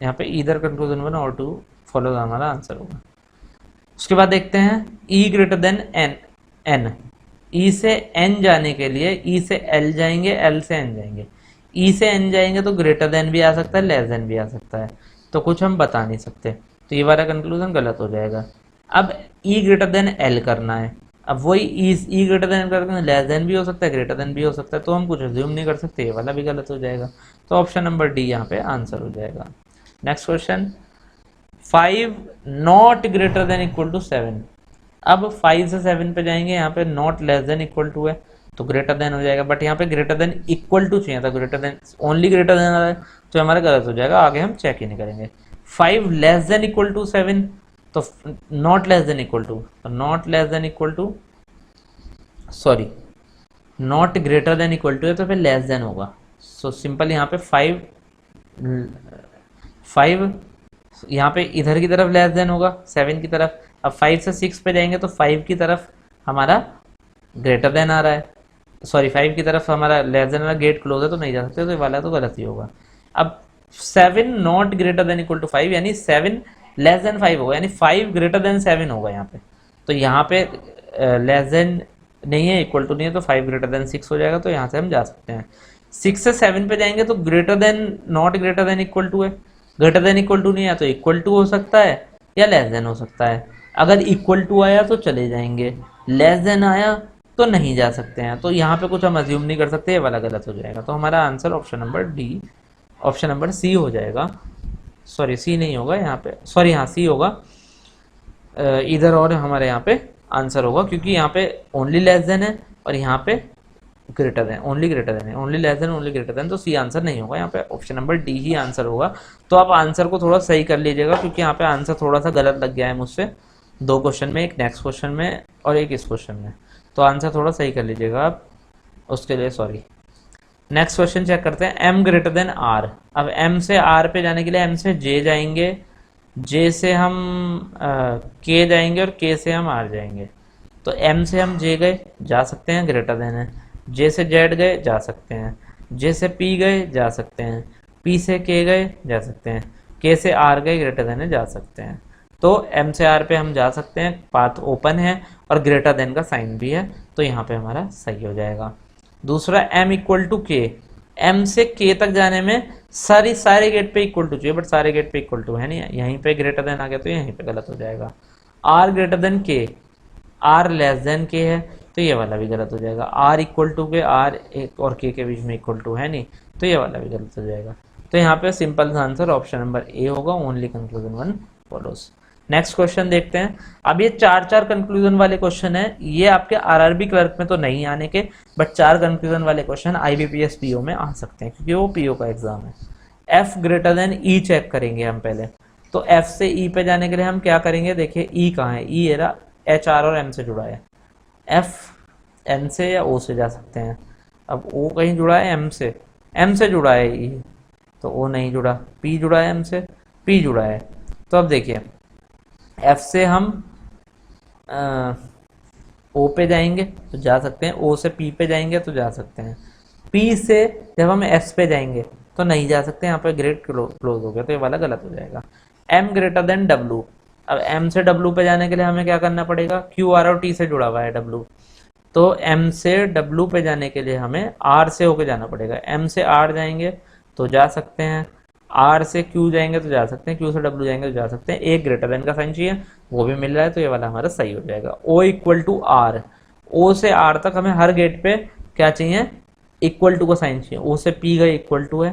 यहाँ पे ईदर कंक्लूजन वन और टू फॉलो हमारा आंसर होगा। उसके बाद देखते हैं ई ग्रेटर देन एन, एन। ई से एन जाने के लिए ई से एल जाएंगे, एल से एन जाएंगे। ई से एन जाएंगे तो ग्रेटर देन भी आ सकता है, लेस देन भी आ सकता है, तो कुछ हम बता नहीं सकते, तो ये वाला कंक्लूजन गलत हो जाएगा। अब ई ग्रेटर देन एल करना है, अब वही ई ग्रेटर देन करके लेस देन भी हो सकता है, ग्रेटर देन भी हो सकता है, तो हम कुछ अज्यूम नहीं कर सकते, ये वाला भी गलत हो जाएगा। तो ऑप्शन नंबर डी यहाँ पे आंसर हो जाएगा। Next question, 5 not greater than equal to 7। अब 5 से 7 पे जाएंगे, यहाँ पे not less than equal to है तो ग्रेटर देन हो जाएगा, बट यहाँ पे ग्रेटर देन इक्वल टू चाहिए था, greater than only greater than आ रहा है, तो हमारा गलत हो जाएगा, आगे हम चेक ही नहीं करेंगे। 5 लेस देन इक्वल टू 7, तो not less than equal to, तो not less than equal to sorry not greater than equal to है, तो फिर लेस देन होगा। सो सिंपल यहाँ पे 5 यहाँ पे इधर की तरफ लेस देन होगा 7 की तरफ। अब 5 से 6 पे जाएंगे तो 5 की तरफ हमारा ग्रेटर देन आ रहा है, सॉरी 5 की तरफ हमारा लेस देन आ रहा है, गेट क्लोज है तो नहीं जा सकते, तो ये वाला तो गलत ही होगा। अब 7 not greater than equal to 5, यानी 7 लेस देन 5 होगा, यानी 5 ग्रेटर देन 7 होगा यहाँ पे, तो यहाँ पे लेस देन नहीं है, इक्वल टू नहीं है, तो 5 ग्रेटर देन 6 हो जाएगा, तो यहाँ से हम जा सकते हैं। 6 से 7 पे जाएंगे तो greater than not greater than equal to है, ग्रेटर देन इक्वल टू नहीं है तो इक्वल टू हो सकता है या लेस देन हो सकता है। अगर इक्वल टू आया तो चले जाएंगे, लेस देन आया तो नहीं जा सकते हैं, तो यहाँ पे कुछ हम अज्यूम नहीं कर सकते, ये वाला गलत हो जाएगा। तो हमारा answer option number D, option number C हो जाएगा। सॉरी सी नहीं होगा यहाँ पे, सॉरी हाँ सी होगा, इधर और हमारे यहाँ पे आंसर होगा, क्योंकि यहाँ पे ओनली लेस देन है और यहाँ पे greater than, only greater than है, only less than only greater than, तो सी आंसर नहीं होगा, यहाँ पे ऑप्शन नंबर डी ही आंसर होगा। तो आप आंसर को थोड़ा सही कर लीजिएगा, क्योंकि यहाँ पे आंसर थोड़ा सा गलत लग गया है मुझसे, 2 क्वेश्चन में, एक नेक्स्ट क्वेश्चन में और एक इस क्वेश्चन में, तो आंसर थोड़ा सही कर लीजिएगा आप, उसके लिए सॉरी। नेक्स्ट क्वेश्चन चेक करते हैं, एम ग्रेटर देन आर। अब एम से आर पे जाने के लिए एम से जे जाएंगे, जे से हम के जाएंगे और के से हम आर जाएंगे। तो एम से हम जे गए, जा सकते हैं, ग्रेटर देन है। जे से जेड गए, जा सकते हैं। जे से पी गए, जा सकते हैं। पी से के गए, जा सकते हैं। के से आर गए, ग्रेटर देन है, जा सकते हैं। तो एम से आर पे हम जा सकते हैं, पाथ ओपन है और ग्रेटर देन का साइन भी है, तो यहाँ पे हमारा सही हो जाएगा। दूसरा एम इक्वल टू के, एम से के तक जाने में सारे गेट पे इक्वल टू चाहिए, बट सारे गेट पे इक्वल टू है नहीं, यहीं पे ग्रेटर देन आ गया तो यहीं पे गलत हो जाएगा। आर ग्रेटर देन के, आर लेस देन के है, तो ये वाला भी गलत हो जाएगा। आर इक्वल टू के, आर एक और के बीच में इक्वल टू है नहीं, तो ये वाला भी गलत हो जाएगा। तो यहाँ पे simple answer option number A होगा, only conclusion one follows. Next question देखते हैं। अब ये 4 कंक्लूजन वाले क्वेश्चन है, ये आपके आरआरबी क्लर्क में तो नहीं आने के, बट 4 कंक्लूजन वाले क्वेश्चन आईबीपीएस पीओ में आ सकते हैं, क्योंकि वो पीओ का एग्जाम है। एफ ग्रेटर देन ई चेक करेंगे हम पहले, तो एफ से ई पे जाने के लिए हम क्या करेंगे, देखिए ई कहाँ है, ई एरा एच आर और एम से जुड़ा है। एफ एन से या ओ से जा सकते हैं, अब ओ कहीं जुड़ा है एम से जुड़ा है ई, तो ओ नहीं जुड़ा। पी जुड़ा है एम से, पी जुड़ा है, तो अब देखिए एफ से हम ओ पे जाएंगे तो जा सकते हैं, ओ से पी पे जाएंगे तो जा सकते हैं, पी से जब हम एस पे जाएंगे तो नहीं जा सकते, यहाँ पे ग्रेड क्लोज हो गया, तो ये वाला गलत हो जाएगा। एम ग्रेटर देन डब्लू, अब एम से डब्लू पे जाने के लिए हमें क्या करना पड़ेगा, क्यू आर और टी से जुड़ा हुआ है डब्लू, तो एम से डब्लू पे जाने के लिए हमें आर से होके जाना पड़ेगा, एम से आर जाएंगे तो जा सकते हैं, आर से क्यू जाएंगे तो जा सकते हैं, क्यू से डब्लू जाएंगे तो जा सकते हैं, एक ग्रेटर देन का साइन चाहिए, वो भी मिल रहा है, तो ये वाला हमारा सही हो जाएगा। ओ इक्वल टू आर, ओ से आर तक हमें हर गेट पे क्या चाहिए, इक्वल टू का साइन चाहिए, ओ से पी गए इक्वल टू है,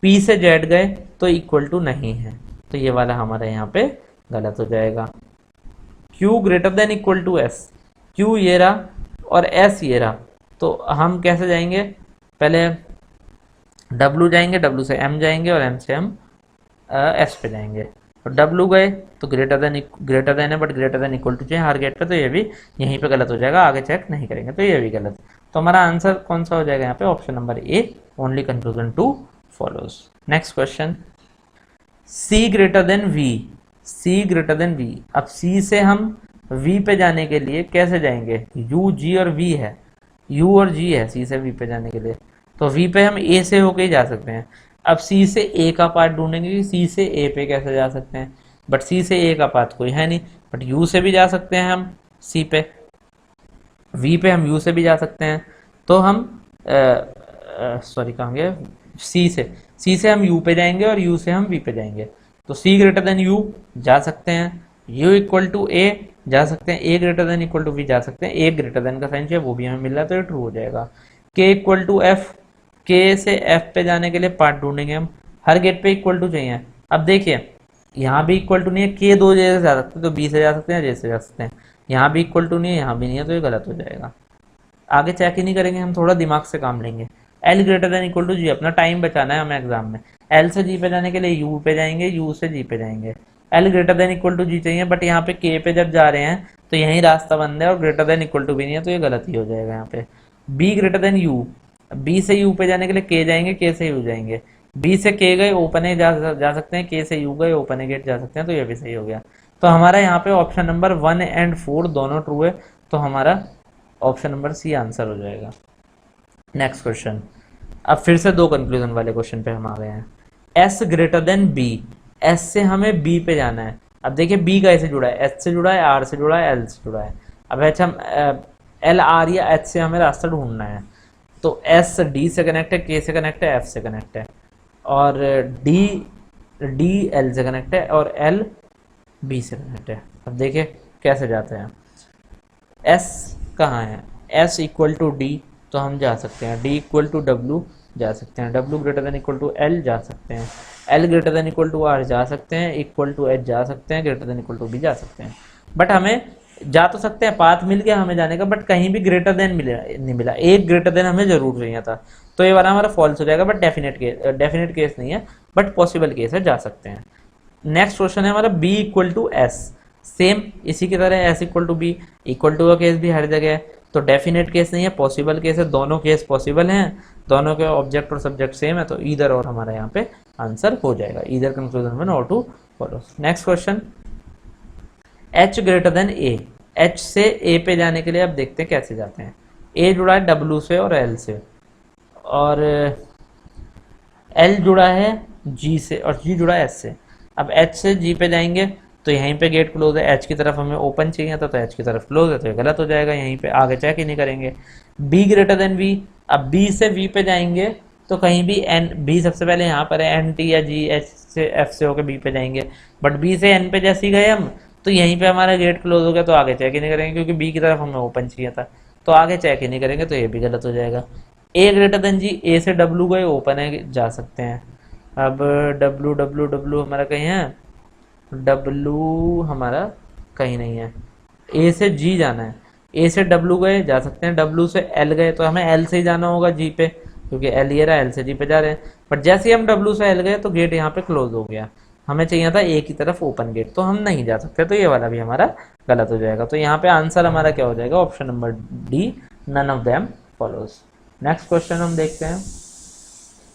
पी से जेड गए तो इक्वल टू नहीं है, तो ये वाला हमारा यहाँ पे गलत हो जाएगा। Q greater than equal to S, Q ये रहा और एस ये रहा, तो हम कैसे जाएंगे, पहले डब्लू जाएंगे, डब्लू से एम जाएंगे और एम से हम एस पे जाएंगे, और डब्लू गए तो ग्रेटर देन है but greater than equal to चाहिए हर गेट पे, तो ये भी यहीं पे गलत हो जाएगा, आगे चेक नहीं करेंगे तो ये भी गलत। तो हमारा आंसर कौन सा हो जाएगा यहाँ पे, option number A, only conclusion 2 follows. Next question, C greater than V, C greater than V, अब सी से हम वी पे जाने के लिए कैसे जाएंगे, यू जी और वी है, यू और जी है सी से वी पे जाने के लिए, तो वी पे हम ए से होके ही जा सकते हैं। अब सी से ए का पार्ट ढूंढेंगे कि सी से ए पे कैसे जा सकते हैं, बट सी से ए का पार्ट कोई है नहीं, बट यू से भी जा सकते हैं हम सी पे, वी पे हम यू से भी जा सकते हैं, तो हम सॉरी कहेंगे सी से हम यू पे जाएंगे और यू से हम वी पे जाएंगे, तो सी ग्रेटर देन यू जा सकते हैं, यू इक्वल टू ए जा सकते हैं, A greater than equal to V जा सकते हैं, ए ग्रेटर देन का साइन चाहिए वो भी हमें मिल रहा है तो ये ट्रू हो जाएगा। के इक्वल टू एफ, के से एफ पे जाने के लिए पार्ट ढूंढेंगे हम, हर गेट पे इक्वल टू चाहिए। अब देखिए यहाँ भी इक्वल टू नहीं है, के दो जगह से जा सकते हैं तो बी से जा सकते हैं, जे से जा सकते हैं, यहाँ भी इक्वल टू नहीं है, यहाँ भी नहीं है, तो ये गलत हो जाएगा। आगे चेक ही नहीं करेंगे, हम थोड़ा दिमाग से काम लेंगे। L greater than equal to G, अपना टाइम बचाना है हमें एग्जाम में, एल से जी पे जाने के लिए यू पे जाएंगे, यू से जी पे जाएंगे, L greater than equal to G चाहिए, बट यहाँ पे के पे जब जा रहे हैं तो यही रास्ता बंद है और ग्रेटर देन इक्वल टू भी नहीं है, तो ये गलत ही हो जाएगा यहाँ पे। B greater than U, B से यू पे जाने के लिए के जाएंगे, के से यू जाएंगे, बी से के गए ओपन ए जा सकते हैं, के से यू गए ओपन ए गेट जा सकते हैं, तो ये भी सही हो गया। तो हमारा यहाँ पे ऑप्शन नंबर 1 एंड 4 दोनों ट्रू है, तो हमारा ऑप्शन नंबर सी आंसर हो जाएगा। नेक्स्ट क्वेश्चन, अब फिर से दो कंक्लूजन वाले क्वेश्चन पे हम आ गए हैं। S greater than B, S से हमें बी पे जाना है। अब देखिए बी कैसे जुड़ा है, एच से जुड़ा है, आर से जुड़ा है, एल से जुड़ा है। अब एच हम एल आर या एच से हमें रास्ता ढूंढना है, तो एस डी से कनेक्ट है, के से कनेक्ट है, एफ से कनेक्ट है, और डी एल से कनेक्ट है और एल बी से कनेक्ट है। अब देखिए कैसे जाते हैं, एस कहाँ है, एस इक्वल टू डी तो हम जा सकते हैं, डी इक्वल टू डब्लू जा सकते हैं, W greater than equal to L जा सकते हैं, L greater than equal to R जा सकते हैं, इक्वल टू एच जा सकते हैं, greater than equal to B जा सकते हैं। बट हमें जा तो सकते हैं, पाथ मिल गया हमें जाने का, बट कहीं भी ग्रेटर देन नहीं मिला, एक ग्रेटर देन हमें जरूर चाहिए था, तो ये वाला हमारा फॉल्स हो जाएगा। बट डेफिनेट केस नहीं है, बट पॉसिबल केस है, जा सकते हैं। नेक्स्ट क्वेश्चन है हमारा B equal to S, same इसी की तरह S equal to B, equal to का केस भी हर जगह है, तो डेफिनेट केस नहीं है, पॉसिबल केस है, दोनों केस पॉसिबल हैं, दोनों के ऑब्जेक्ट और सब्जेक्ट सेम है, तो ईदर और हमारा यहाँ पे आंसर हो जाएगा, ईदर कंक्लूजन वन और two follows. Next question, H greater than A, H से ए पे जाने के लिए अब देखते हैं कैसे जाते हैं। ए जुड़ा है डब्लू से और एल से, और एल जुड़ा है जी से और जी जुड़ा है एस से। अब एच से जी पे जाएंगे तो यहीं पे गेट क्लोज है, एच की तरफ हमें ओपन चाहिए था तो एच की तरफ क्लोज है, तो ये गलत हो जाएगा, यहीं पे आगे चेक ही नहीं करेंगे। बी ग्रेटर देन वी, अब बी से वी पे जाएंगे तो कहीं भी एन, बी सबसे पहले यहाँ पर है, एन टी या जी एच से एफ से होकर बी पे जाएंगे, बट बी से एन पे जैसे ही गए हम तो यहीं पे हमारा गेट क्लोज हो गया, तो आगे चेक ही नहीं करेंगे क्योंकि बी की तरफ हमें ओपन चाहिए था, तो आगे चेक ही नहीं करेंगे, तो ये भी गलत हो जाएगा। ए ग्रेटर देन जी, ए से डब्लू गए ओपन है जा सकते हैं, अब डब्लू डब्लू डब्लू हमारा कहीं है, डब्लू हमारा कहीं नहीं है, ए से जी जाना है, ए से डब्लू गए जा सकते हैं, डब्लू से एल गए तो हमें एल से ही जाना होगा जी पे, क्योंकि एल ये रहा, एल से जी पे जा रहे हैं, बट जैसे ही हम डब्लू से एल गए तो गेट यहाँ पे क्लोज हो गया, हमें चाहिए था ए की तरफ ओपन गेट, तो हम नहीं जा सकते, तो ये वाला भी हमारा गलत हो जाएगा। तो यहाँ पे आंसर हमारा क्या हो जाएगा, option number D, none of them follows. Next question हम देखते हैं।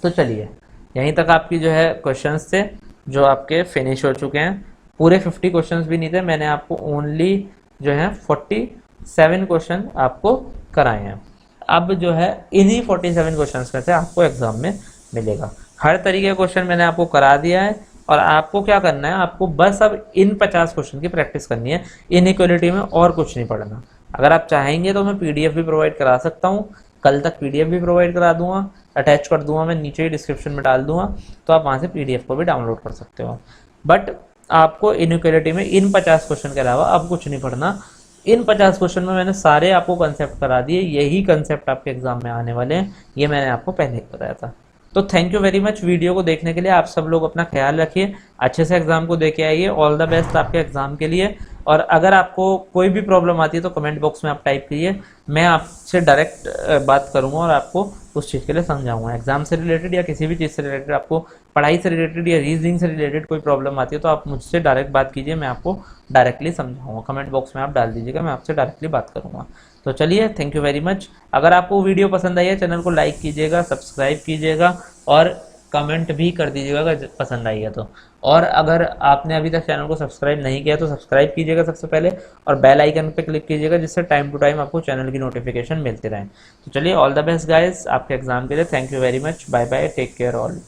तो चलिए यहीं तक आपकी जो है क्वेश्चंस थे जो आपके फिनिश हो चुके हैं, पूरे 50 क्वेश्चंस भी नहीं थे, मैंने आपको ओनली जो है 40 47 क्वेश्चन आपको कराए हैं। अब जो है इन्हीं 47 क्वेश्चन में से आपको एग्जाम में मिलेगा। हर तरीके का क्वेश्चन मैंने आपको करा दिया है और आपको क्या करना है, आपको बस अब इन 50 क्वेश्चन की प्रैक्टिस करनी है, इनइक्वालिटी में और कुछ नहीं पढ़ना। अगर आप चाहेंगे तो मैं पीडीएफ भी प्रोवाइड करा सकता हूँ, कल तक पीडीएफ भी प्रोवाइड करा दूंगा, अटैच कर दूंगा, मैं नीचे ही डिस्क्रिप्शन में डाल दूंगा, तो आप वहाँ से पीडीएफ को भी डाउनलोड कर सकते हो। बट आपको इनइक्वालिटी में इन 50 क्वेश्चन के अलावा अब कुछ नहीं पढ़ना। इन 50 क्वेश्चन में मैंने सारे आपको कंसेप्ट करा दिए, यही कंसेप्ट आपके एग्जाम में आने वाले हैं, ये मैंने आपको पहले ही बताया था। तो thank you very much video को देखने के लिए। आप सब लोग अपना ख्याल रखिए, अच्छे से एग्जाम को देके आइए। ऑल द बेस्ट आपके एग्जाम के लिए। और अगर आपको कोई भी प्रॉब्लम आती है तो कमेंट बॉक्स में आप टाइप कीजिए, मैं आपसे डायरेक्ट बात करूंगा और आपको उस चीज़ के लिए समझाऊंगा। एग्जाम से रिलेटेड या किसी भी चीज़ से रिलेटेड, आपको पढ़ाई से रिलेटेड या रीजनिंग से रिलेटेड कोई प्रॉब्लम आती है तो आप मुझसे डायरेक्ट बात कीजिए, मैं आपको डायरेक्टली समझाऊंगा। कमेंट बॉक्स में आप डाल दीजिएगा, मैं आपसे डायरेक्टली बात करूंगा। तो चलिए, थैंक यू वेरी मच। अगर आपको वीडियो पसंद आई है, चैनल को लाइक कीजिएगा, सब्सक्राइब कीजिएगा और कमेंट भी कर दीजिएगा अगर पसंद आई है तो। और अगर आपने अभी तक चैनल को सब्सक्राइब नहीं किया तो सब्सक्राइब कीजिएगा सबसे पहले, और बेल आइकन पे क्लिक कीजिएगा, जिससे टाइम टू टाइम आपको चैनल की नोटिफिकेशन मिलती रहे। तो चलिए, ऑल द बेस्ट गाइस आपके एग्जाम के लिए। Thank you very much, bye bye, take care all.